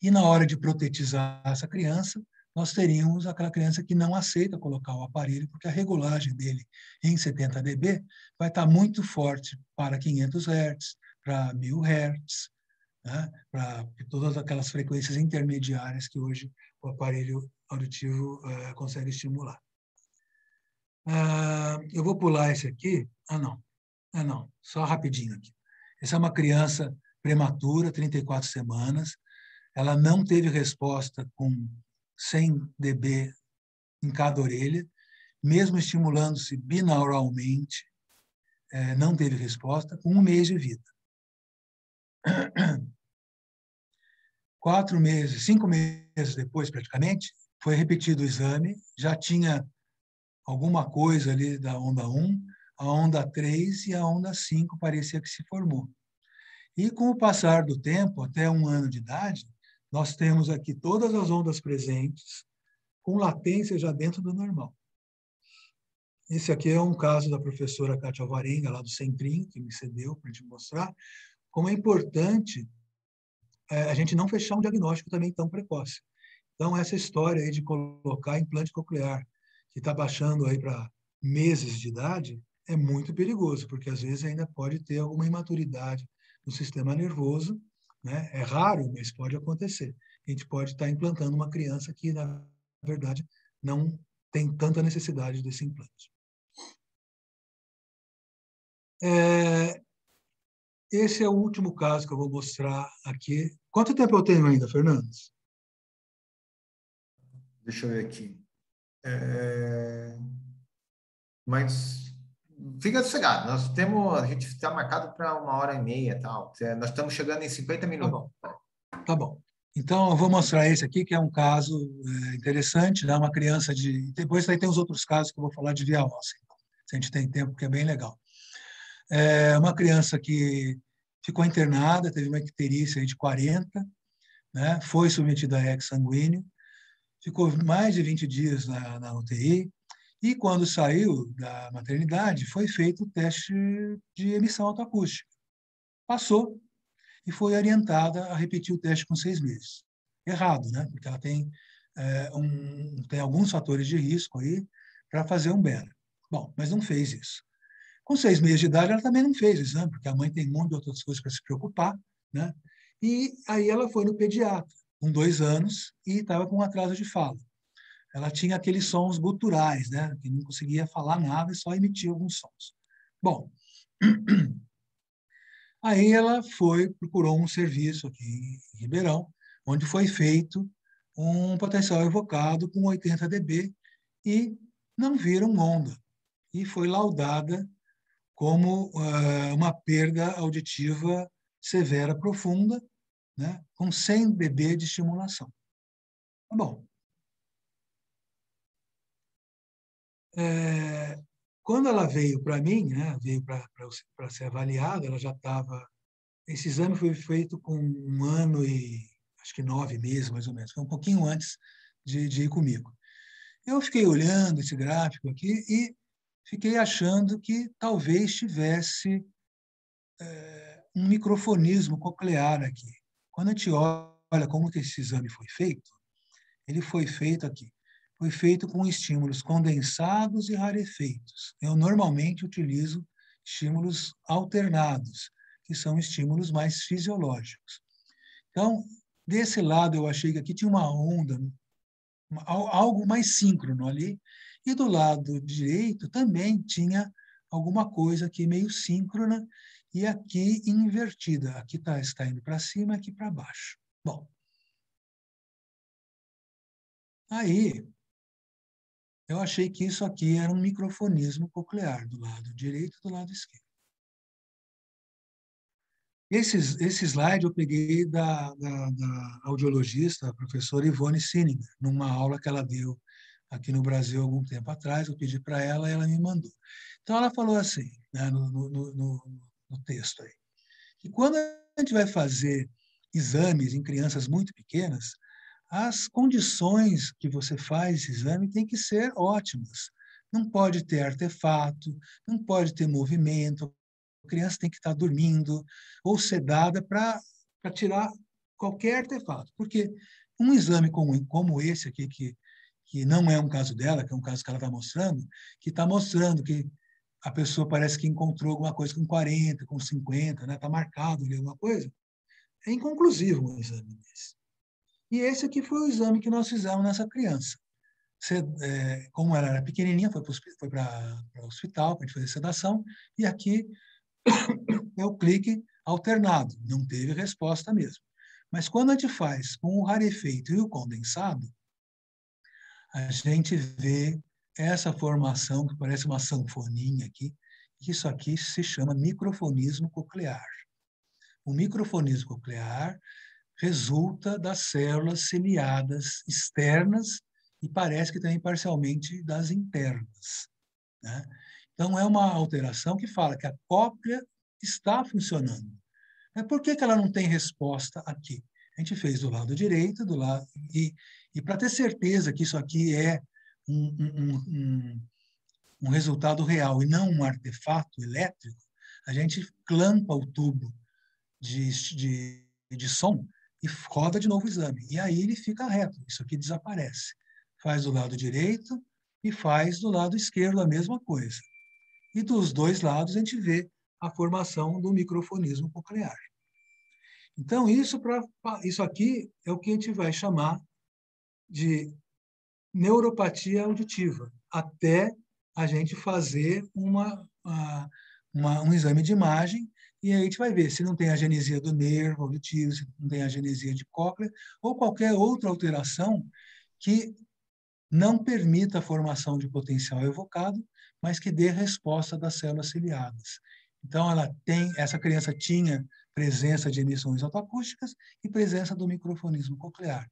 E na hora de protetizar essa criança, nós teríamos aquela criança que não aceita colocar o aparelho, porque a regulagem dele em 70 dB vai estar muito forte para 500 Hz, para 1.000 Hz, né? Para todas aquelas frequências intermediárias que hoje o aparelho auditivo consegue estimular. Eu vou pular esse aqui. Não, só rapidinho aqui. Essa é uma criança prematura, 34 semanas. Ela não teve resposta com 100 dB em cada orelha, mesmo estimulando-se binauralmente, não teve resposta, com 1 mês de vida. 5 meses depois, praticamente, foi repetido o exame, já tinha alguma coisa ali da onda 1, a onda 3 e a onda 5 parecia que se formou. E com o passar do tempo, até 1 ano de idade, nós temos aqui todas as ondas presentes, com latência já dentro do normal. Esse aqui é um caso da professora Kátia Alvarenga, lá do Centrinho, que me cedeu para a gente mostrar como é importante a gente não fechar um diagnóstico também tão precoce. Então, essa história aí de colocar implante coclear, que está baixando aí para meses de idade, é muito perigoso, porque às vezes ainda pode ter alguma imaturidade no sistema nervoso, né? É raro, mas pode acontecer. A gente pode estar implantando uma criança que, na verdade, não tem tanta necessidade desse implante. Esse é o último caso que eu vou mostrar aqui. Quanto tempo eu tenho ainda, Fernandes? Deixa eu ver aqui. Mas fica sossegado. A gente está marcado para 1h30 e tal. Nós estamos chegando em 50 minutos. Tá bom. Então, eu vou mostrar esse aqui, que é um caso interessante, né? Uma criança de... Depois aí tem os outros casos que eu vou falar de via óssea, se a gente tem tempo, que é bem legal. Uma criança que ficou internada, teve uma icterícia de 40, né? Foi submetida a eco sanguíneo, ficou mais de 20 dias na UTI, e quando saiu da maternidade, foi feito o teste de emissão autoacústica. Passou e foi orientada a repetir o teste com 6 meses. Errado, né? Porque ela tem alguns fatores de risco aí para fazer um Bera. Bom, mas não fez isso. Com 6 meses de idade, ela também não fez o exame, porque a mãe tem um monte de outras coisas para se preocupar, né? E aí ela foi no pediatra, com 2 anos, e estava com um atraso de fala. Ela tinha aqueles sons guturais, né? Que não conseguia falar nada e só emitia alguns sons. Bom, aí ela procurou um serviço aqui em Ribeirão, onde foi feito um potencial evocado com 80 dB e não viram onda. E foi laudada como uma perda auditiva severa profunda, né, com 100 dB de estimulação. Tá bom. Quando ela veio para mim, né, veio para ser avaliada, ela já estava... Esse exame foi feito com 1 ano e acho que 9 meses, mais ou menos. Foi um pouquinho antes de ir comigo. Eu fiquei olhando esse gráfico aqui e fiquei achando que talvez tivesse um microfonismo coclear aqui. Quando a gente olha como que esse exame foi feito, ele foi feito aqui. Foi feito com estímulos condensados e rarefeitos. Eu normalmente utilizo estímulos alternados, que são estímulos mais fisiológicos. Então, desse lado, eu achei que aqui tinha uma onda, algo mais síncrono ali, e do lado direito também tinha alguma coisa aqui meio síncrona e aqui invertida. Aqui está indo para cima, aqui para baixo. Bom, aí eu achei que isso aqui era um microfonismo coclear, do lado direito e do lado esquerdo. Esse slide eu peguei da audiologista, a professora Ivone Sininger, numa aula que ela deu aqui no Brasil algum tempo atrás. Eu pedi para ela e ela me mandou. Então, ela falou assim, né, no texto aí, que quando a gente vai fazer exames em crianças muito pequenas, as condições que você faz esse exame têm que ser ótimas. Não pode ter artefato, não pode ter movimento, a criança tem que estar dormindo ou sedada para tirar qualquer artefato. Porque um exame como esse aqui, que não é um caso dela, que é um caso que ela está mostrando que a pessoa parece que encontrou alguma coisa com 40, com 50, né? Está marcado ali alguma coisa, é inconclusivo um exame desse. E esse aqui foi o exame que nós fizemos nessa criança. Como ela era pequenininha, foi para o hospital para a gente fazer sedação, e aqui é o clique alternado, não teve resposta mesmo. Mas quando a gente faz com o rarefeito e o condensado, a gente vê essa formação que parece uma sanfoninha aqui, que isso aqui se chama microfonismo coclear. O microfonismo coclear resulta das células ciliadas externas e parece que também parcialmente das internas, né? Então, é uma alteração que fala que a cóclea está funcionando. Mas por que ela não tem resposta aqui? A gente fez do lado direito, e para ter certeza que isso aqui é um resultado real e não um artefato elétrico, a gente clampa o tubo de som e roda de novo o exame. E aí ele fica reto, isso aqui desaparece. Faz do lado direito e faz do lado esquerdo a mesma coisa. E dos dois lados a gente vê a formação do microfonismo coclear. Então, isso aqui é o que a gente vai chamar de neuropatia auditiva, até a gente fazer um exame de imagem, e aí a gente vai ver se não tem agenesia do nervo auditivo, se não tem agenesia de cóclea, ou qualquer outra alteração que não permita a formação de potencial evocado, mas que dê resposta das células ciliadas. Então, essa criança tinha presença de emissões autoacústicas e presença do microfonismo coclear,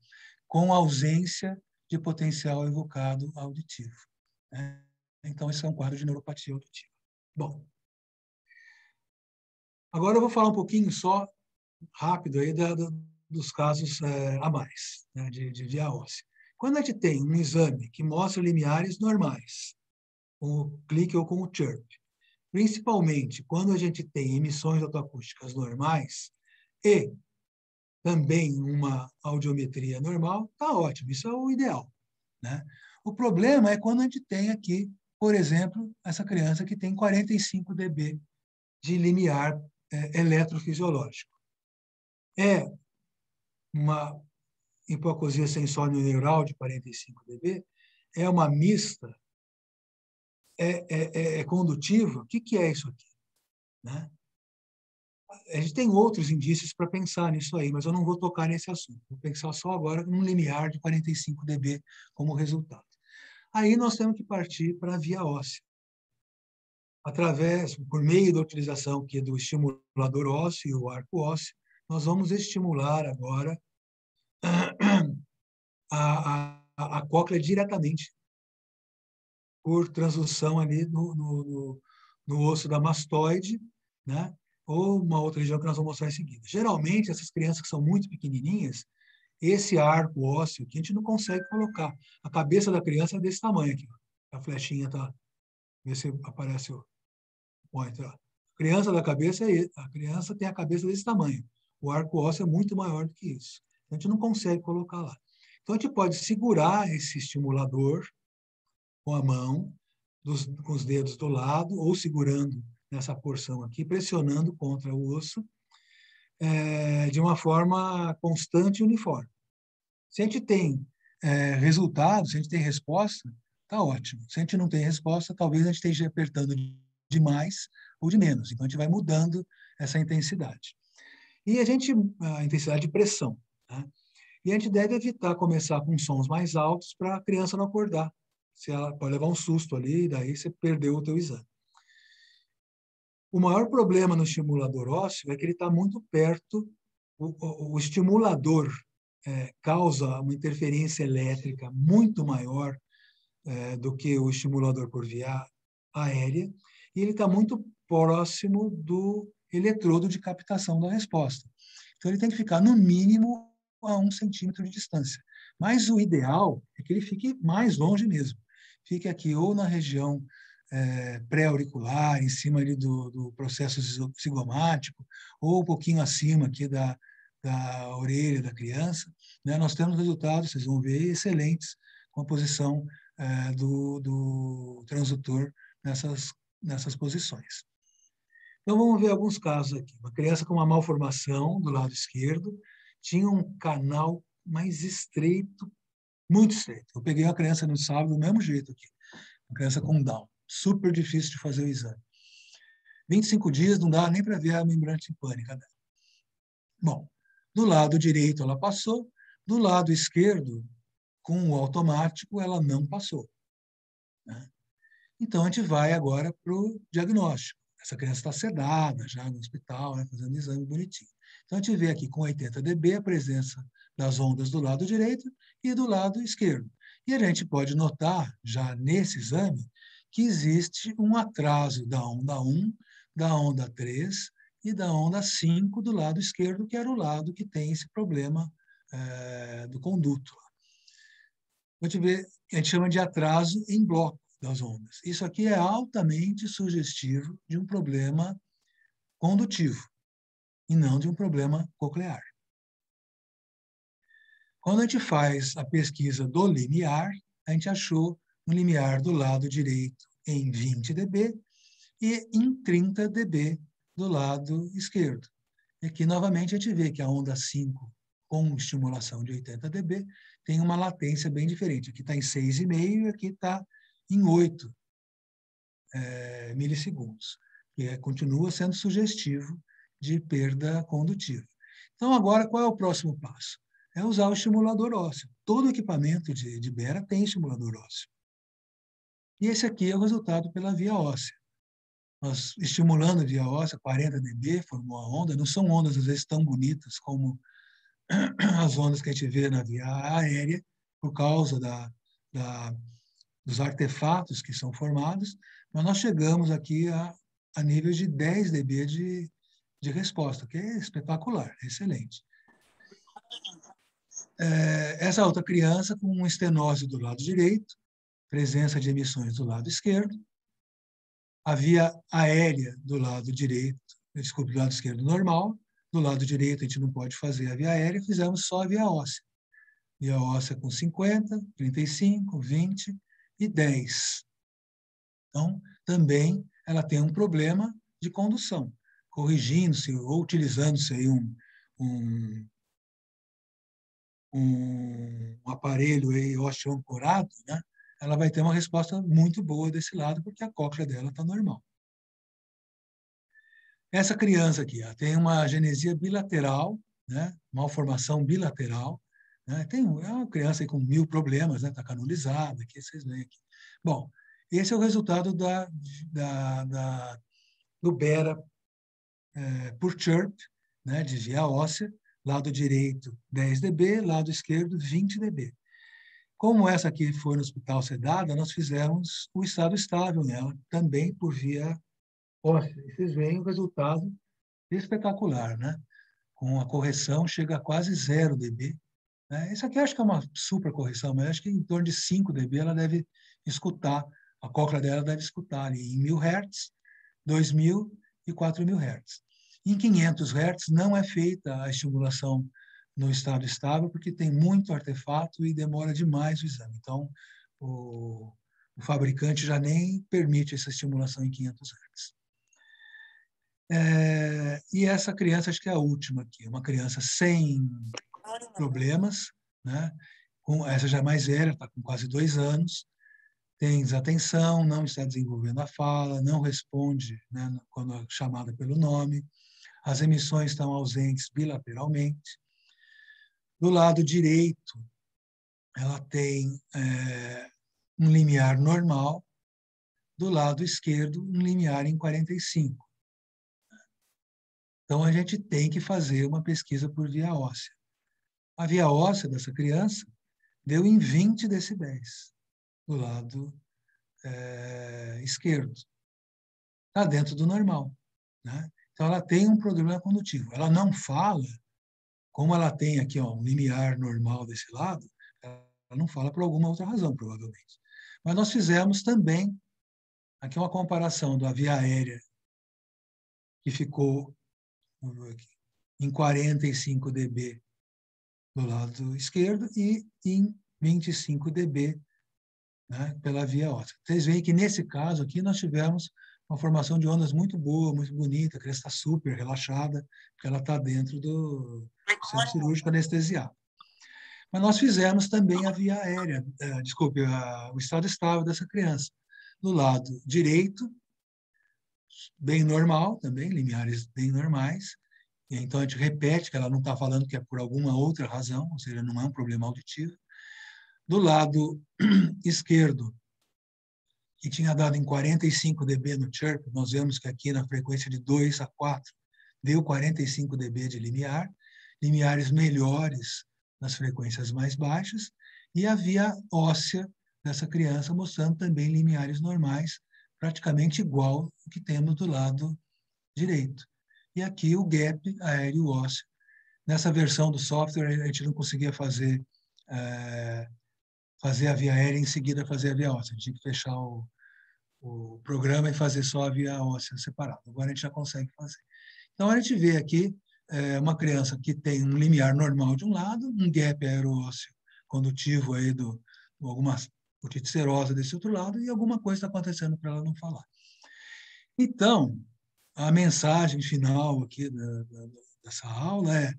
com ausência de potencial evocado auditivo, né? Então, esse é um quadro de neuropatia auditiva. Bom, agora eu vou falar um pouquinho só, rápido, aí, dos casos a mais, né, de via óssea. Quando a gente tem um exame que mostra limiares normais, com o clique ou com o chirp, principalmente quando a gente tem emissões autoacústicas normais e também uma audiometria normal, está ótimo, isso é o ideal, né? O problema é quando a gente tem aqui, por exemplo, essa criança que tem 45 dB de limiar eletrofisiológico. É uma hipoacusia sensório-neural de 45 dB, é uma mista, é condutiva. O que é isso aqui, né? A gente tem outros indícios para pensar nisso aí, mas eu não vou tocar nesse assunto. Vou pensar só agora num limiar de 45 dB como resultado. Aí nós temos que partir para a via óssea. Por meio da utilização aqui do estimulador ósseo e o arco ósseo, nós vamos estimular agora a cóclea diretamente por transdução ali no osso da mastoide, né? Ou uma outra região que nós vamos mostrar em seguida. Geralmente, essas crianças que são muito pequenininhas, esse arco ósseo que a gente não consegue colocar. A cabeça da criança é desse tamanho aqui. A flechinha está... Vê se aparece o pointer. A criança tem a cabeça desse tamanho. O arco ósseo é muito maior do que isso. A gente não consegue colocar lá. Então, a gente pode segurar esse estimulador com a mão, com os dedos do lado, ou segurando nessa porção aqui, pressionando contra o osso, de uma forma constante e uniforme. Se a gente tem resultado, se a gente tem resposta, está ótimo. Se a gente não tem resposta, talvez a gente esteja apertando de mais ou de menos. Então, a gente vai mudando essa intensidade. E a intensidade de pressão. Tá? E a gente deve evitar começar com sons mais altos para a criança não acordar. Se ela pode levar um susto ali, e daí você perdeu o teu exame. O maior problema no estimulador ósseo é que ele está muito perto, o estimulador causa uma interferência elétrica muito maior do que o estimulador por via aérea, e ele está muito próximo do eletrodo de captação da resposta. Então, ele tem que ficar, no mínimo, a 1 centímetro de distância. Mas o ideal é que ele fique mais longe mesmo. Fique aqui ou na região pré-auricular, em cima ali do processo zigomático, ou um pouquinho acima aqui da orelha da criança. Né? Nós temos resultados, vocês vão ver, excelentes com a posição do transdutor nessas posições. Então, vamos ver alguns casos aqui. Uma criança com uma malformação do lado esquerdo tinha um canal mais estreito, muito estreito. Eu peguei uma criança no sábado do mesmo jeito aqui, uma criança com Down, super difícil de fazer o exame. 25 dias, não dá nem para ver a membrana timpânica dela. Bom, do lado direito ela passou, do lado esquerdo, com o automático, ela não passou. Né? Então, a gente vai agora para o diagnóstico. Essa criança está sedada já no hospital, né, fazendo exame bonitinho. Então, a gente vê aqui com 80 dB a presença das ondas do lado direito e do lado esquerdo. E a gente pode notar, já nesse exame, que existe um atraso da onda 1, da onda 3 e da onda 5 do lado esquerdo, que era o lado que tem esse problema do conduto. A gente chama de atraso em bloco das ondas. Isso aqui é altamente sugestivo de um problema condutivo e não de um problema coclear. Quando a gente faz a pesquisa do limiar, a gente achou um limiar do lado direito em 20 dB e em 30 dB do lado esquerdo. E aqui, novamente, a gente vê que a onda 5, com estimulação de 80 dB, tem uma latência bem diferente. Aqui está em 6,5 e aqui está em 8 milissegundos, que continua sendo sugestivo de perda condutiva. Então, agora, qual é o próximo passo? É usar o estimulador ósseo. Todo equipamento de Bera tem estimulador ósseo. E esse aqui é o resultado pela via óssea. Nós estimulando via óssea, 40 dB, formou a onda. Não são ondas, às vezes, tão bonitas como as ondas que a gente vê na via aérea, por causa dos artefatos que são formados, mas nós chegamos aqui a níveis de 10 dB de resposta, que é espetacular, é excelente. Essa outra criança com uma estenose do lado direito, presença de emissões do lado esquerdo, a via aérea do lado direito, desculpe, do lado esquerdo normal, do lado direito a gente não pode fazer a via aérea, fizemos só a via óssea. Via óssea com 50, 35, 20 e 10. Então, também ela tem um problema de condução, corrigindo-se ou utilizando-se aí um aparelho aí osteoancorado, né? Ela vai ter uma resposta muito boa desse lado, porque a cóclea dela está normal. Essa criança aqui tem uma agenesia bilateral, né? Malformação bilateral. Né? É uma criança aí com 1000 problemas, né? Está canulizada, aqui vocês veem aqui. Bom, esse é o resultado do Bera por chirp, né? De via óssea, lado direito 10 dB, lado esquerdo 20 dB. Como essa aqui foi no hospital sedada, nós fizemos o estado estável nela, também por via óssea. E vocês veem o resultado espetacular, né? Com a correção chega a quase 0 dB. Né? Isso aqui eu acho que é uma super correção, mas acho que em torno de 5 dB ela deve escutar, a cóclea dela deve escutar ali em 1000 Hz, 2000 e 4.000 Hz. Em 500 Hz não é feita a estimulação no estado estável, porque tem muito artefato e demora demais o exame. Então, o fabricante já nem permite essa estimulação em 500 Hz. E essa criança, acho que é a última aqui, uma criança sem problemas, né? Essa já é mais velha, está com quase 2 anos, tem desatenção, não está desenvolvendo a fala, não responde, né, quando é chamada pelo nome, as emissões estão ausentes bilateralmente. Do lado direito, ela tem um limiar normal, do lado esquerdo, um limiar em 45. Então, a gente tem que fazer uma pesquisa por via óssea. A via óssea dessa criança deu em 20 decibéis, do lado esquerdo. Está dentro do normal, né? Então, ela tem um problema condutivo. Ela não fala, como ela tem aqui um limiar normal desse lado, ela não fala por alguma outra razão, provavelmente. Mas nós fizemos também aqui uma comparação da via aérea, que ficou em 45 dB do lado esquerdo e em 25 dB, né, pela via óssea. Vocês veem que, nesse caso aqui, nós tivemos uma formação de ondas muito boa, muito bonita, a criança está super relaxada, porque ela está dentro do centro cirúrgico anestesiado. Mas nós fizemos também a via aérea, o estado estável dessa criança. Do lado direito, bem normal também, limiares bem normais. E então, a gente repete que ela não está falando que é por alguma outra razão, ou seja, não é um problema auditivo. Do lado esquerdo, que tinha dado em 45 dB no chirp, nós vemos que aqui na frequência de 2 a 4 deu 45 dB de limiar, limiares melhores nas frequências mais baixas, e a via óssea dessa criança mostrando também limiares normais, praticamente igual ao que temos do lado direito. E aqui o gap aéreo ósseo. Nessa versão do software, a gente não conseguia fazer a via aérea e em seguida fazer a via óssea. A gente tinha que fechar o programa e fazer só a via óssea separada. Agora a gente já consegue fazer. Então, a gente vê aqui uma criança que tem um limiar normal de um lado, um gap aeroósseo condutivo aí alguma otite serosa desse outro lado, e alguma coisa está acontecendo para ela não falar. Então, a mensagem final aqui dessa aula é: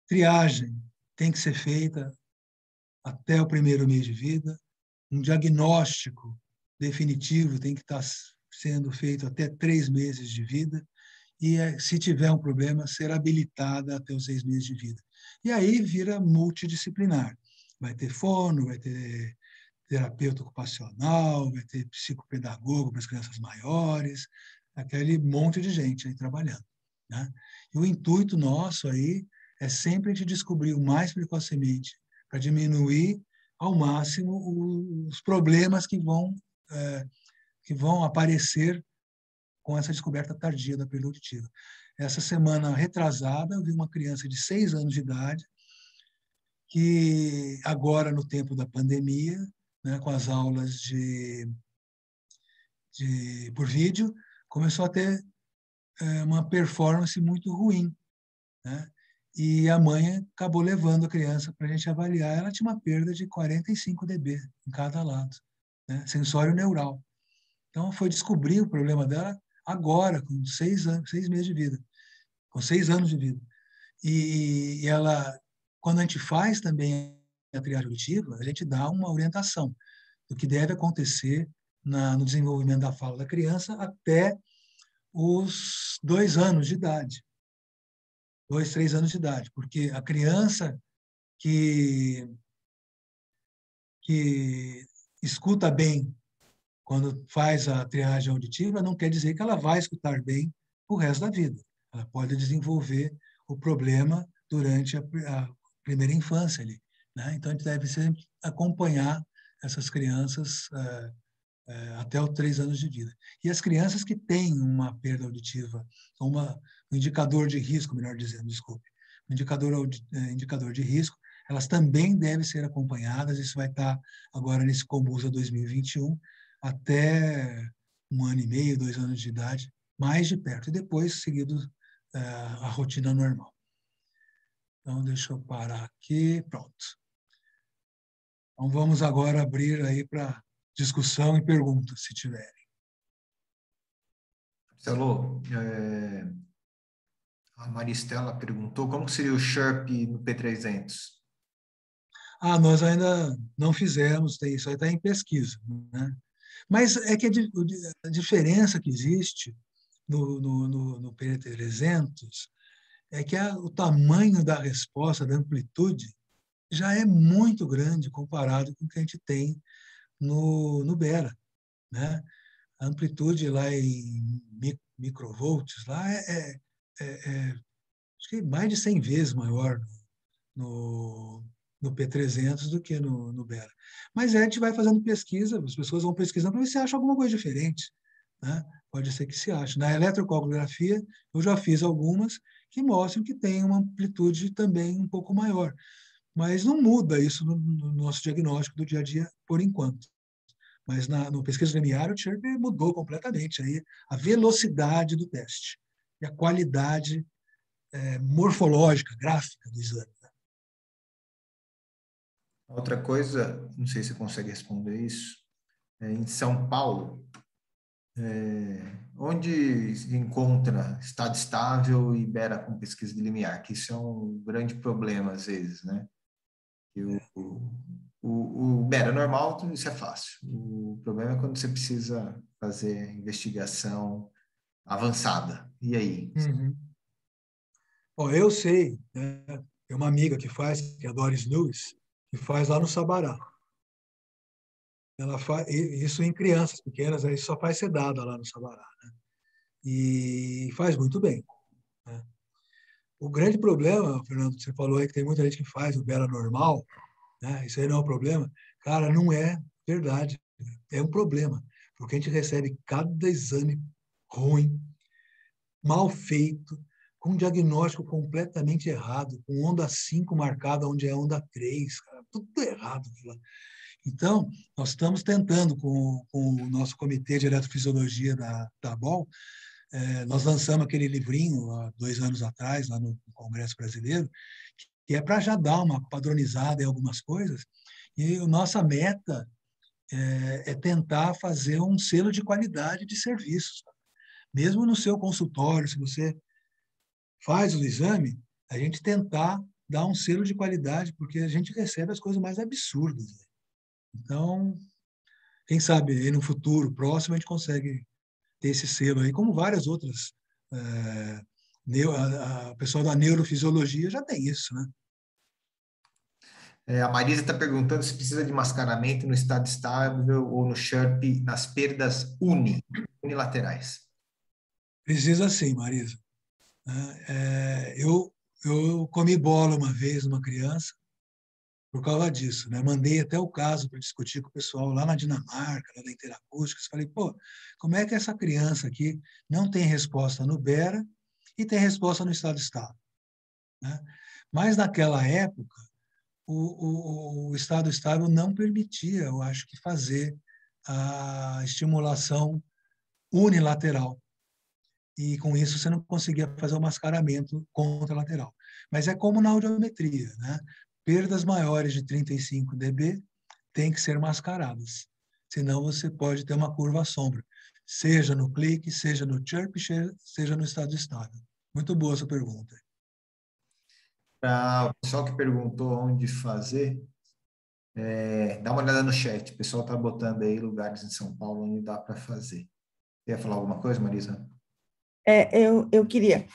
triagem tem que ser feita até o primeiro mês de vida, um diagnóstico definitivo tem que estar sendo feito até 3 meses de vida, e, se tiver um problema, ser habilitada até os 6 meses de vida. E aí vira multidisciplinar. Vai ter fono, vai ter terapeuta ocupacional, vai ter psicopedagogo para as crianças maiores, aquele monte de gente aí trabalhando, né? E o intuito nosso aí é sempre a gente descobrir o mais precocemente, para diminuir ao máximo os problemas que vão aparecer com essa descoberta tardia da perda auditiva. Essa semana retrasada, eu vi uma criança de 6 anos de idade que agora, no tempo da pandemia, né, com as aulas por vídeo, começou a ter uma performance muito ruim, né? E a mãe acabou levando a criança para a gente avaliar. Ela tinha uma perda de 45 dB em cada lado, né? Sensório neural. Então, foi descobrir o problema dela agora, com 6 meses de vida, com 6 anos de vida. E ela, quando a gente faz também a triagem auditiva, a gente dá uma orientação do que deve acontecer no desenvolvimento da fala da criança até os 2 anos de idade. 2, 3 anos de idade, porque a criança que escuta bem quando faz a triagem auditiva, não quer dizer que ela vai escutar bem o resto da vida. Ela pode desenvolver o problema durante a primeira infância ali, né? Então, a gente deve sempre acompanhar essas crianças até os 3 anos de vida. E as crianças que têm uma perda auditiva, um indicador de risco, melhor dizendo, desculpe, um indicador de risco, elas também devem ser acompanhadas. Isso vai estar agora nesse Comusa 2021, até 1 ano e meio, 2 anos de idade, mais de perto, e depois seguido a rotina normal. Então, deixa eu parar aqui. Pronto. Então, vamos agora abrir aí para discussão e perguntas, se tiverem. Marcelo, a Maristela perguntou como seria o Sharp no P300? Nós ainda não fizemos, isso aí está em pesquisa, né? Mas é que a diferença que existe no P300 é que o tamanho da resposta, da amplitude, já é muito grande comparado com o que a gente tem no Bera, né? A amplitude lá em microvolts lá acho que mais de 100 vezes maior no P300 do que no Bera. Mas a gente vai fazendo pesquisa, as pessoas vão pesquisando para ver se acha alguma coisa diferente, né? Pode ser que se ache. Na eletrocoagulografia, eu já fiz algumas que mostram que tem uma amplitude também um pouco maior. Mas não muda isso no nosso diagnóstico do dia a dia, por enquanto. Mas no pesquisa limiar, o Sharp mudou completamente aí a velocidade do teste e a qualidade morfológica, gráfica do exame. Outra coisa, não sei se você consegue responder isso, em São Paulo, onde se encontra estado estável e Bera com pesquisa de limiar, que isso é um grande problema às vezes, né? E o Bera normal, isso é fácil. O problema é quando você precisa fazer investigação avançada. E aí? Uhum. Bom, eu sei, né? Tem uma amiga que faz, que é a Doris Lewis, que faz lá no Sabará. Ela faz isso em crianças pequenas, aí só faz sedada lá no Sabará, né? E faz muito bem, né? O grande problema, Fernando, que você falou aí que tem muita gente que faz o Bera normal, né? Isso aí não é um problema. Cara, não é verdade. É um problema, porque a gente recebe cada exame ruim, mal feito, com um diagnóstico completamente errado, com onda 5 marcada onde é onda 3, cara, tudo errado. Então, nós estamos tentando, com o nosso comitê de eletrofisiologia da BOL, nós lançamos aquele livrinho há 2 anos atrás, lá no Congresso Brasileiro, que é para já dar uma padronizada em algumas coisas, e a nossa meta é tentar fazer um selo de qualidade de serviços. Mesmo no seu consultório, se você faz o exame, a gente tentar dar um selo de qualidade, porque a gente recebe as coisas mais absurdas. Então, quem sabe aí no futuro próximo a gente consegue ter esse selo aí, como várias outras. A pessoal da neurofisiologia já tem isso, né? A Marisa está perguntando se precisa de mascaramento no estado estável ou no Sharp nas perdas unilaterais. Precisa sim, Marisa. Eu comi bola uma vez numa criança por causa disso, né? Mandei até o caso para discutir com o pessoal lá na Dinamarca, lá da Interacústica. Falei, pô, como é que essa criança aqui não tem resposta no Bera e tem resposta no estado estável, né? Mas naquela época, o estado estável não permitia, eu acho que, fazer a estimulação unilateral. E, com isso, você não conseguia fazer o mascaramento contralateral. Mas é como na audiometria, né? Perdas maiores de 35 dB têm que ser mascaradas. Senão, você pode ter uma curva sombra, seja no clique, seja no chirp, seja no estado estável. Muito boa essa pergunta. Para o pessoal que perguntou onde fazer, dá uma olhada no chat. O pessoal está botando aí lugares em São Paulo onde dá para fazer. Quer falar alguma coisa, Marisa? Eu queria.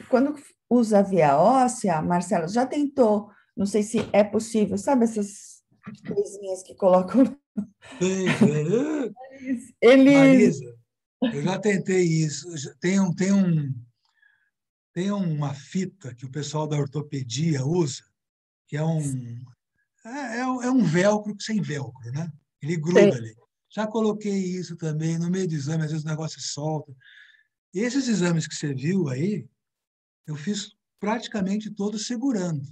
Quando usa via óssea, Marcelo, já tentou, não sei se é possível, sabe essas coisinhas que colocam... Marisa, eu já tentei isso. Tem uma fita que o pessoal da ortopedia usa, que é um velcro sem velcro, né? Ele gruda ali. Já coloquei isso também no meio do exame, às vezes o negócio solta. E esses exames que você viu aí, eu fiz praticamente todos segurando.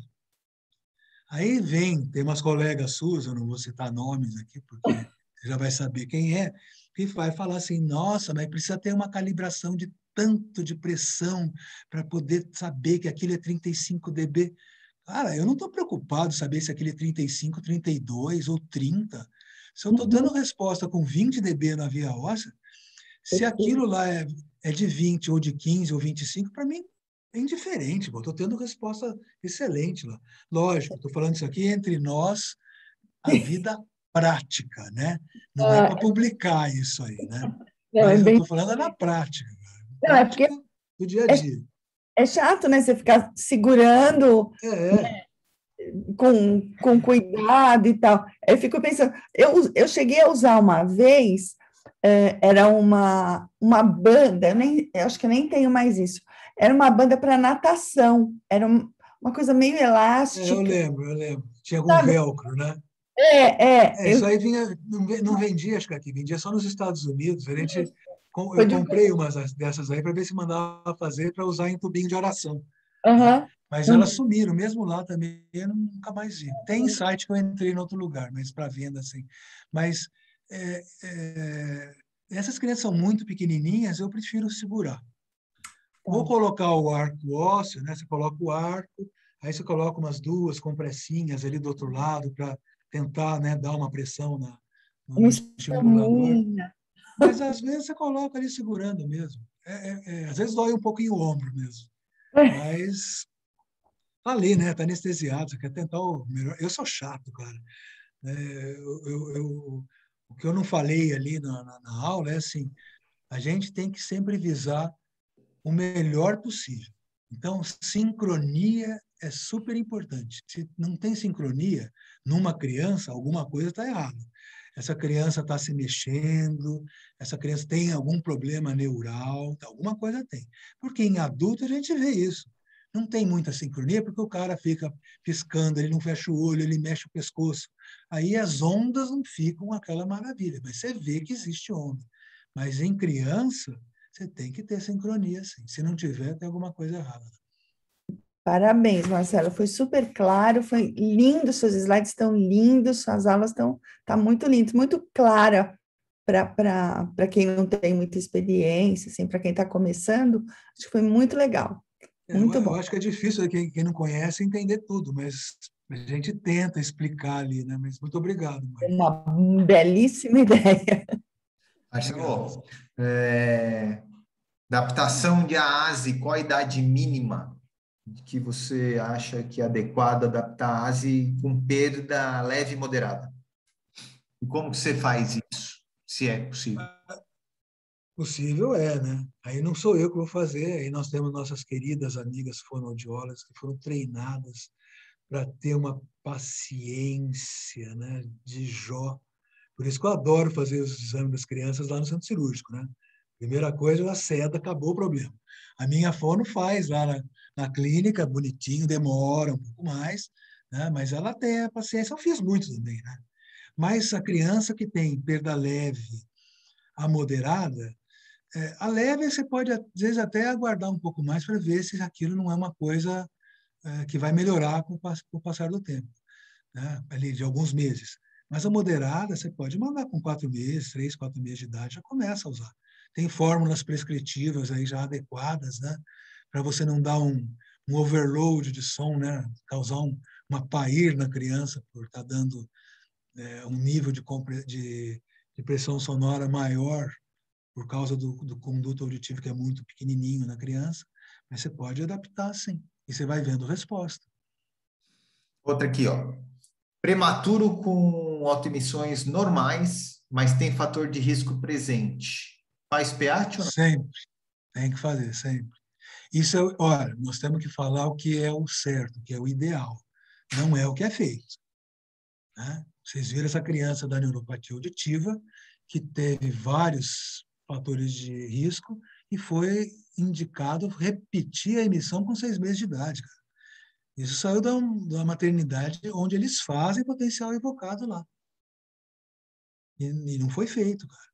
Aí tem umas colegas suas, eu não vou citar nomes aqui, porque você já vai saber quem é, que vai falar assim, nossa, mas precisa ter uma calibração de tanto de pressão para poder saber que aquilo é 35 dB. Cara, eu não estou preocupado em saber se aquele é 35, 32 ou 30. Se eu estou dando resposta com 20 dB na via óssea, se aquilo lá é de 20 ou de 15 ou 25, para mim é indiferente. Eu estou tendo resposta excelente lá. Lógico, estou falando isso aqui entre nós, a vida prática, né? Não é para publicar isso aí, né? Mas eu estou falando na prática. Não, é porque do dia a dia. É chato, né? Você ficar segurando com cuidado e tal. Eu fico pensando, eu cheguei a usar uma vez, era uma banda, eu acho que eu nem tenho mais isso. Era uma banda para natação, era uma coisa meio elástica. Eu lembro. Tinha algum Sabe? velcro, né? Isso aí vinha, não vendia, acho que aqui, vendia só nos Estados Unidos. Eu comprei umas dessas aí para ver se mandava fazer para usar em tubinho de oração. Uhum. Mas elas sumiram, mesmo lá também, eu nunca mais vi. Tem site que eu entrei em outro lugar, mas para venda, assim. Mas essas crianças são muito pequenininhas, eu prefiro segurar. Vou colocar o arco ósseo, né? Você coloca o arco, aí você coloca umas 2 compressinhas ali do outro lado para tentar, né, dar uma pressão no estimulador. Mas às vezes você coloca ali segurando mesmo. Às vezes dói um pouquinho o ombro mesmo. Mas tá ali, né? Tá anestesiado, você quer tentar o melhor. Eu sou chato, cara. O que eu não falei ali na aula é assim, a gente tem que sempre visar o melhor possível. Então, sincronia é super importante. Se não tem sincronia numa criança, alguma coisa está errada. Essa criança está se mexendo, essa criança tem algum problema neural, alguma coisa tem. Porque em adulto a gente vê isso. Não tem muita sincronia porque o cara fica piscando, ele não fecha o olho, ele mexe o pescoço. Aí as ondas não ficam aquela maravilha, mas você vê que existe onda. Mas em criança, você tem que ter sincronia, sim. Se não tiver, tem alguma coisa errada. Parabéns, Marcelo. Foi super claro, foi lindo. Seus slides estão lindos, suas aulas estão muito lindas, muito clara para quem não tem muita experiência, assim, para quem está começando. Acho que foi muito legal. Muito bom. Eu acho que é difícil quem não conhece entender tudo, mas a gente tenta explicar ali, né? Mas muito obrigado, Maria. Uma belíssima ideia. Marcelo, adaptação de AASE, qual a idade mínima que você acha que é adequado adaptar a AASE com perda leve e moderada? E como que você faz isso, se é possível? Possível né? Aí não sou eu que vou fazer, aí nós temos nossas queridas amigas fonoaudiólogas que foram treinadas para ter uma paciência, né, de Jó. Por isso que eu adoro fazer os exames das crianças lá no centro cirúrgico, né? Primeira coisa, ela ceda, acabou o problema. A minha fono faz lá na clínica, bonitinho, demora um pouco mais, né? Mas ela tem a paciência, eu fiz muito também, né? Mas a criança que tem perda leve a moderada, a leve você pode, às vezes, até aguardar um pouco mais para ver se aquilo não é uma coisa que vai melhorar com o passar do tempo, né? Ali de alguns meses. Mas a moderada, você pode mandar com 4 meses, 3, 4 meses de idade, já começa a usar. Tem fórmulas prescritivas aí já adequadas, né? Para você não dar um overload de som, né? Causar uma pair na criança por estar dando um nível de pressão sonora maior por causa do conduto auditivo que é muito pequenininho na criança. Mas você pode adaptar, sim. E você vai vendo resposta. Outra aqui, ó. Prematuro com autoemissões normais, mas tem fator de risco presente. Faz PEAT ou não? Sempre. Tem que fazer, sempre. Isso olha, nós temos que falar o que é o certo, o que é o ideal. Não é o que é feito. Né? Vocês viram essa criança da neuropatia auditiva, que teve vários fatores de risco e foi indicado repetir a emissão com 6 meses de idade. Cara. Isso saiu da maternidade onde eles fazem potencial evocado lá. E não foi feito, cara.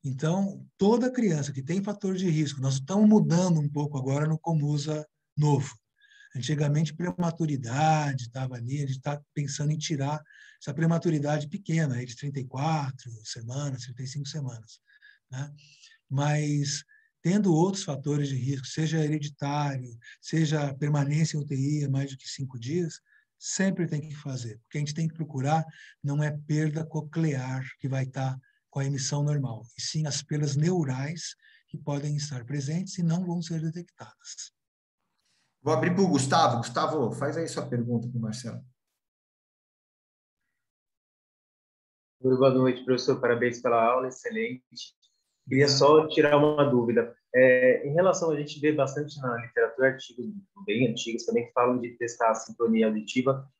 Então, toda criança que tem fator de risco, nós estamos mudando um pouco agora no Comusa novo. Antigamente, prematuridade estava ali, a gente está pensando em tirar essa prematuridade pequena, aí de 34 semanas, 35 semanas. né? Mas tendo outros fatores de risco, seja hereditário, seja permanência em UTI há mais do que 5 dias, sempre tem que fazer. Porque a gente tem que procurar, não é perda coclear que vai estar com a emissão normal, e sim as perdas neurais que podem estar presentes e não vão ser detectadas. Vou abrir para o Gustavo. Gustavo, faz aí sua pergunta para o Marcelo. Boa noite, professor. Parabéns pela aula, excelente. Queria só tirar uma dúvida. Em relação, a gente vê bastante na literatura artigos bem antigos também que falam de testar a sincronia auditiva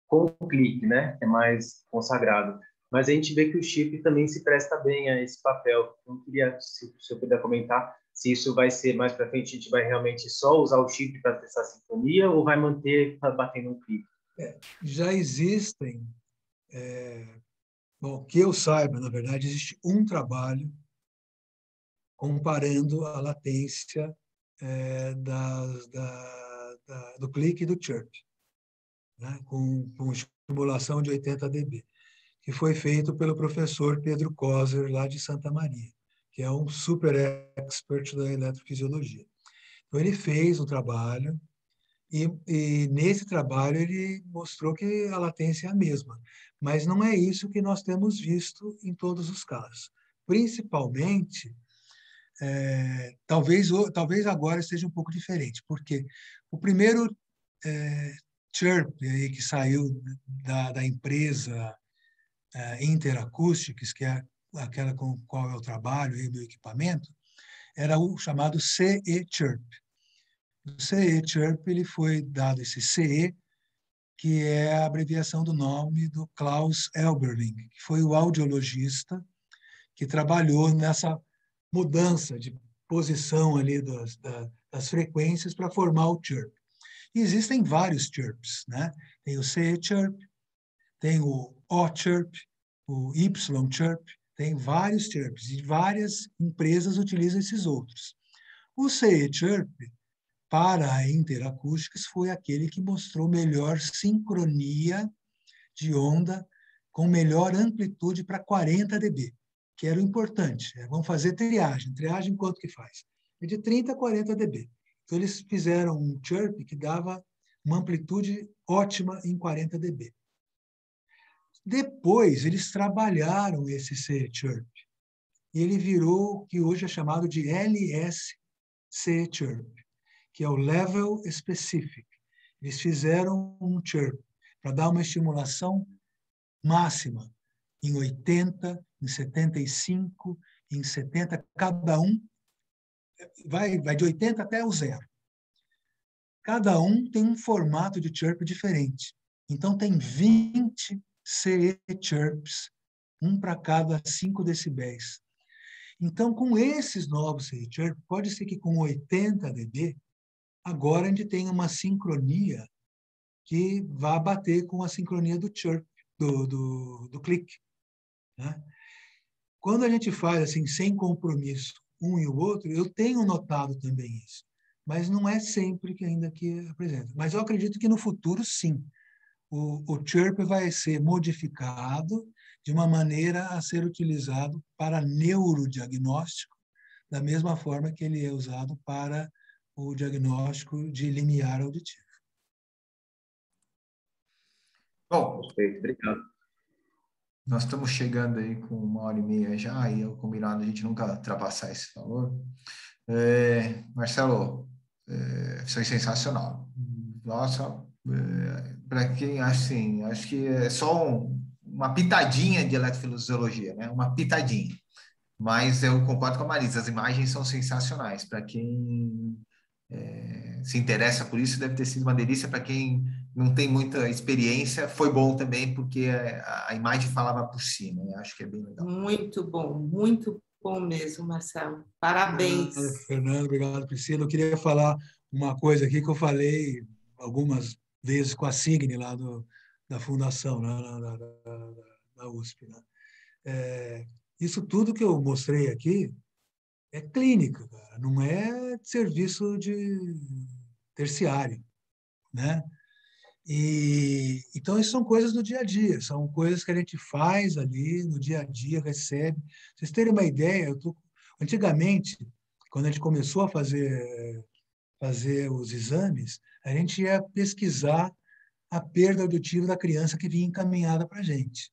com o clique, né? É mais consagrado. Mas a gente vê que o chip também se presta bem a esse papel. Então, eu queria, se o senhor puder comentar, se isso vai ser mais para frente, a gente vai realmente só usar o chip para testar a sincronia ou vai manter batendo um clique? Já existem, bom, que eu saiba, na verdade, existe um trabalho comparando a latência do clique e do chirp, né, com estimulação de 80 dB, que foi feito pelo professor Pedro Koser, lá de Santa Maria, que é um super expert da eletrofisiologia. Então, ele fez um trabalho e nesse trabalho ele mostrou que a latência é a mesma, mas não é isso que nós temos visto em todos os casos. Principalmente, talvez agora seja um pouco diferente, porque o primeiro chirp aí que saiu da empresa Interacoustics, que é aquela com a qual eu trabalho e meu equipamento, era o chamado CE Chirp. O CE Chirp ele foi dado esse CE, que é a abreviação do nome do Klaus Elberling, que foi o audiologista que trabalhou nessa mudança de posição ali das frequências para formar o chirp. E existem vários chirps, né? Tem o CE Chirp, tem o O-Chirp, o Y-Chirp, tem vários chirps e várias empresas utilizam esses outros. O CE Chirp, para a Interacoustics, foi aquele que mostrou melhor sincronia de onda com melhor amplitude para 40 dB, que era o importante. Vamos fazer triagem. Triagem quanto que faz? É de 30 a 40 dB. Então, eles fizeram um chirp que dava uma amplitude ótima em 40 dB. Depois, eles trabalharam esse C-chirp e ele virou o que hoje é chamado de LS-C-chirp, que é o Level Specific. Eles fizeram um chirp para dar uma estimulação máxima em 80, em 75, em 70, cada um vai de 80 até o zero. Cada um tem um formato de chirp diferente. Então, tem 20 CE chirps, um para cada 5 decibéis. Então, com esses novos CE chirps, pode ser que com 80 dB, agora a gente tenha uma sincronia que vá bater com a sincronia do chirp, do clique, né? Quando a gente faz assim, sem compromisso, um e o outro, eu tenho notado também isso, mas não é sempre que ainda que apresenta. Mas eu acredito que no futuro, sim, o chirp vai ser modificado de uma maneira a ser utilizado para neurodiagnóstico, da mesma forma que ele é usado para o diagnóstico de limiar auditivo. Bom, Perfeito, obrigado. nós estamos chegando aí com 1h30 já, e o combinado a gente nunca ultrapassar esse valor. Marcelo, foi sensacional. Nossa, para quem assim, acho que é só uma pitadinha de eletrofisiologia, né? Uma pitadinha. Mas eu concordo com a Marisa, as imagens são sensacionais. Para quem se interessa por isso, deve ter sido uma delícia. Para quem não tem muita experiência, foi bom também, porque a imagem falava por cima. Eu acho que é bem legal. Muito bom mesmo, Marcelo. Parabéns. Obrigado, Fernando, obrigado, Priscila. Eu queria falar uma coisa aqui que eu falei algumas vezes com a Signe lá da Fundação, né, da USP. Né? Isso tudo que eu mostrei aqui é clínica, cara, não é serviço de terciário, né? E então isso são coisas do dia a dia, são coisas que a gente faz ali no dia a dia, recebe. Pra vocês terem uma ideia, Antigamente, quando a gente começou a fazer os exames, a gente ia pesquisar a perda auditiva da criança que vinha encaminhada para a gente.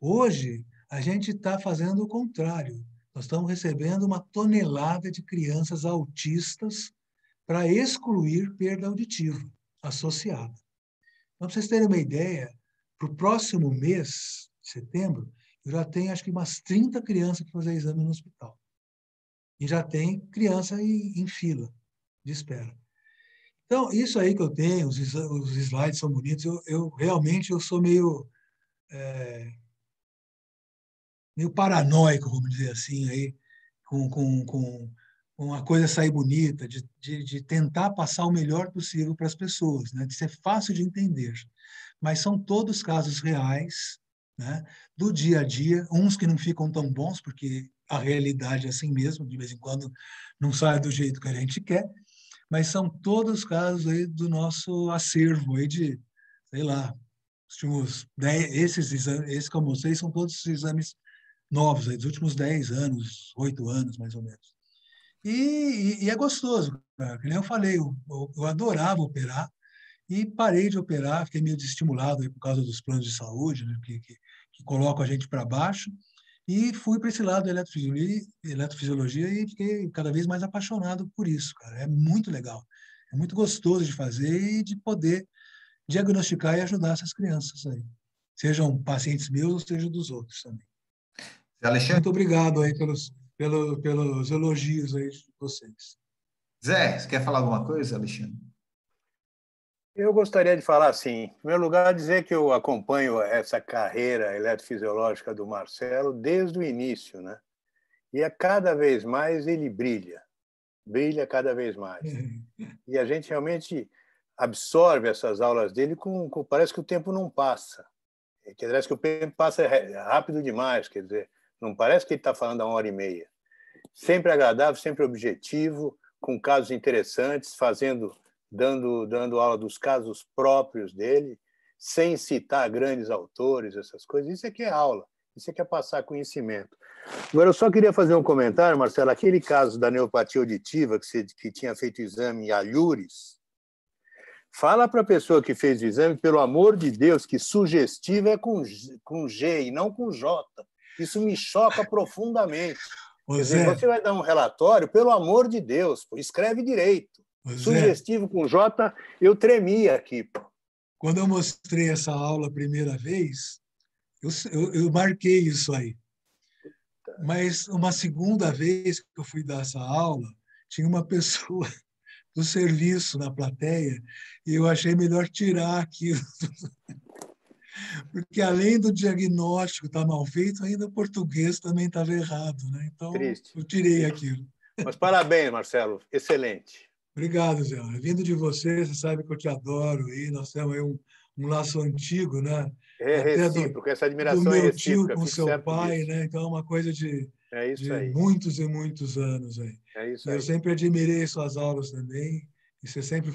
Hoje, a gente está fazendo o contrário. Nós estamos recebendo uma tonelada de crianças autistas para excluir perda auditiva associada. Então, para vocês terem uma ideia, para o próximo mês, setembro, eu já tenho acho que umas 30 crianças para fazer exame no hospital. E já tem criança em fila de espera. Então, isso aí que eu tenho, os slides são bonitos, realmente eu sou meio paranoico, vamos dizer assim, aí, com a coisa sair bonita, de tentar passar o melhor possível para as pessoas, né? De ser fácil de entender. Mas são todos casos reais, né? Do dia a dia, uns que não ficam tão bons, porque a realidade é assim mesmo, de vez em quando não sai do jeito que a gente quer, mas são todos casos aí do nosso acervo aí de, sei lá, últimos 10, esses que eu mostrei são todos os exames novos, aí, dos últimos 10 anos, 8 anos, mais ou menos. E é gostoso, cara. Que nem eu falei, eu adorava operar e parei de operar, fiquei meio desestimulado aí por causa dos planos de saúde, né, que colocam a gente para baixo, e fui para esse lado da eletrofisiologia e fiquei cada vez mais apaixonado por isso, cara. É muito legal, é muito gostoso de fazer e de poder diagnosticar e ajudar essas crianças aí, sejam pacientes meus ou sejam dos outros também. Alexandre? Muito obrigado aí pelos elogios aí de vocês. Zé, você quer falar alguma coisa, Alexandre? Eu gostaria de falar assim, em primeiro lugar, dizer que eu acompanho essa carreira eletrofisiológica do Marcelo desde o início, né? E cada vez mais ele brilha cada vez mais. E a gente realmente absorve essas aulas dele parece que o tempo não passa. Parece que o tempo passa rápido demais, quer dizer, não parece que ele está falando há 1h30. Sempre agradável, sempre objetivo, com casos interessantes, dando aula dos casos próprios dele, sem citar grandes autores, essas coisas. Isso é que é aula, isso é que é passar conhecimento. Agora, eu só queria fazer um comentário, Marcelo. Aquele caso da neuropatia auditiva, que tinha feito o exame em alhures, fala para a pessoa que fez o exame, pelo amor de Deus, que sugestivo é com G e não com J. Isso me choca profundamente. Quer dizer, você vai dar um relatório, pelo amor de Deus, escreve direito. Sugestivo com J, eu tremia aqui. Quando eu mostrei essa aula a primeira vez, eu marquei isso aí. Mas uma segunda vez que eu fui dar essa aula, tinha uma pessoa do serviço na plateia e eu achei melhor tirar aquilo. Porque além do diagnóstico estar mal feito, ainda o português também estava errado, né? Então, triste. Eu tirei aquilo. Mas parabéns, Marcelo. Excelente. Obrigado, Zé. Vindo de você, você sabe que eu te adoro. E nós temos aí um laço antigo, né? É recíproco, essa admiração é recíproca. Do meu tio com seu pai, disso. né? Então, é uma coisa de muitos e muitos anos aí. É isso aí. Eu sempre admirei suas aulas também. E você sempre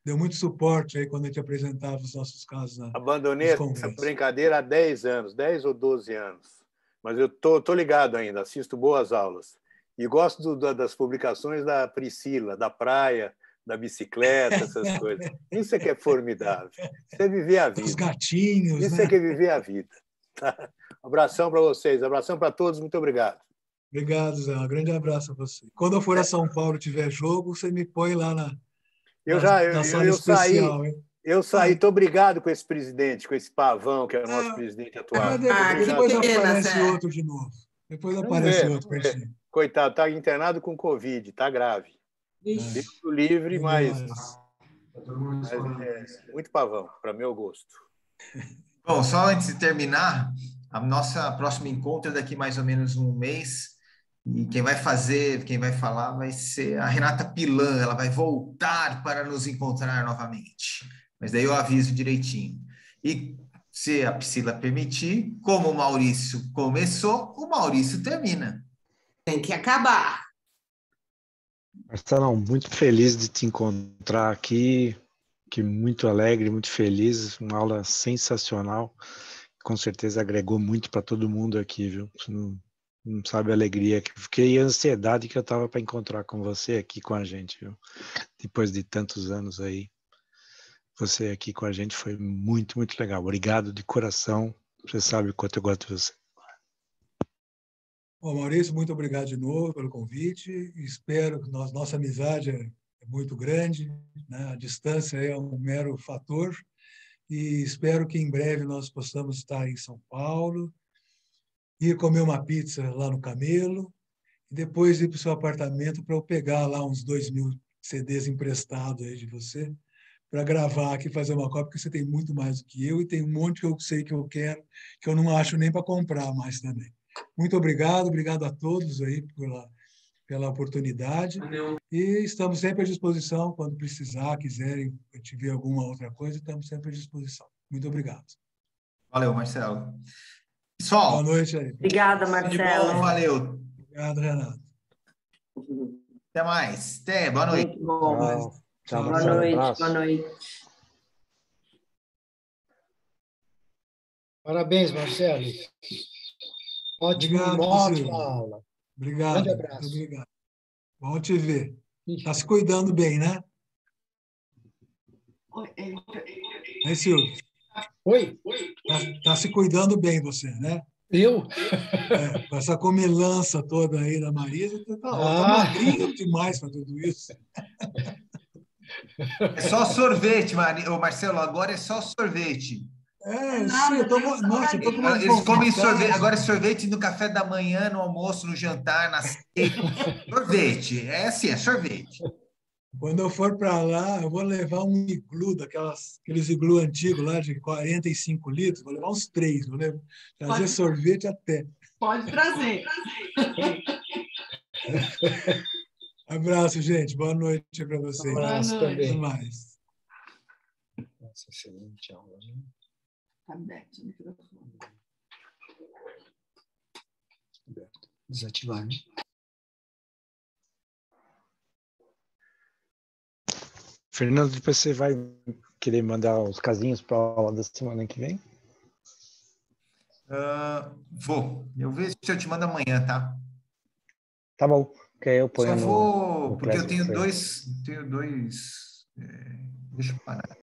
deu muito suporte aí quando a gente apresentava os nossos casos. Abandonei essa brincadeira há 10 anos, 10 ou 12 anos. Mas eu tô ligado ainda, assisto boas aulas. E gosto das publicações da Priscila, da praia, da bicicleta, essas coisas. Isso é que é formidável. Isso é viver a vida. Os gatinhos, Isso né? é que é viver a vida. Tá? Um abração para vocês, abração para todos, muito obrigado. Obrigado, Zé. Um grande abraço a você. Quando eu for a São Paulo e tiver jogo, você me põe lá na sala especial. Eu saí, estou brigado com esse presidente, com esse pavão que é o nosso presidente atual. Depois aparece outro de novo. Depois aparece outro para ti. Coitado, está internado com Covid, está grave. Deus livre, mas muito pavão, para meu gosto. Bom, só antes de terminar, a nossa próxima encontro é daqui mais ou menos um mês. E quem vai falar vai ser a Renata Pilan. Ela vai voltar para nos encontrar novamente. Mas daí eu aviso direitinho. E se a Priscila permitir, como o Maurício começou, o Maurício termina. Tem que acabar. Marcelão, muito feliz de te encontrar aqui, muito alegre, muito feliz, uma aula sensacional, com certeza agregou muito para todo mundo aqui, viu? não sabe a alegria que eu fiquei e a ansiedade que eu estava para encontrar com você aqui com a gente, viu? Depois de tantos anos aí. Você aqui com a gente foi muito, muito legal. Obrigado de coração. Você sabe o quanto eu gosto de você. Bom, Maurício, muito obrigado de novo pelo convite. Espero que nossa amizade é muito grande, né? A distância é um mero fator e espero que em breve nós possamos estar em São Paulo, ir comer uma pizza lá no Camelo e depois ir para o seu apartamento para eu pegar lá uns 2.000 CDs emprestados aí de você para gravar aqui, fazer uma cópia, porque você tem muito mais do que eu e tem um monte que eu sei que eu quero, que eu não acho nem para comprar mais também. Muito obrigado a todos aí pela oportunidade. E estamos sempre à disposição, quando precisar, quiserem, tiver alguma outra coisa, estamos sempre à disposição. Muito obrigado. Valeu, Marcelo. Pessoal, boa noite aí. Obrigada, Marcelo. Bom, valeu. Obrigado, Renato. Até mais. Até, boa noite. Muito bom. Tchau, Boa Marcelo. noite, Abraço. boa noite. Parabéns, Marcelo. Obrigado, Ótima Silvio. aula. Obrigado. Grande abraço. Muito obrigado. Bom te ver. Está se cuidando bem, né? Aí, Silvio. Oi? Tá se cuidando bem você, né? Eu? Com essa comilança toda aí da Marisa, tá magrinho demais para tudo isso. É só sorvete, Marcelo, agora é só sorvete. Sim, eu tô com Eles comem sorvete, agora é sorvete no café da manhã, no almoço, no jantar, na ceia. Sorvete, é assim, é sorvete. Quando eu for para lá, eu vou levar um iglu, aqueles iglu antigos lá de 45 litros, vou levar uns 3, vou trazer sorvete até. Pode trazer. Abraço, gente. Boa noite para vocês. Abraço também. Até mais. Nossa, excelente aula. Tá aberto o microfone. Desativar, né? Fernando, depois você vai querer mandar os casinhos para a aula da semana que vem? Vou. Eu vejo se eu te mando amanhã, tá? Tá bom. Que aí eu ponho Só vou, no porque eu tenho Classroom. dois. Deixa eu parar.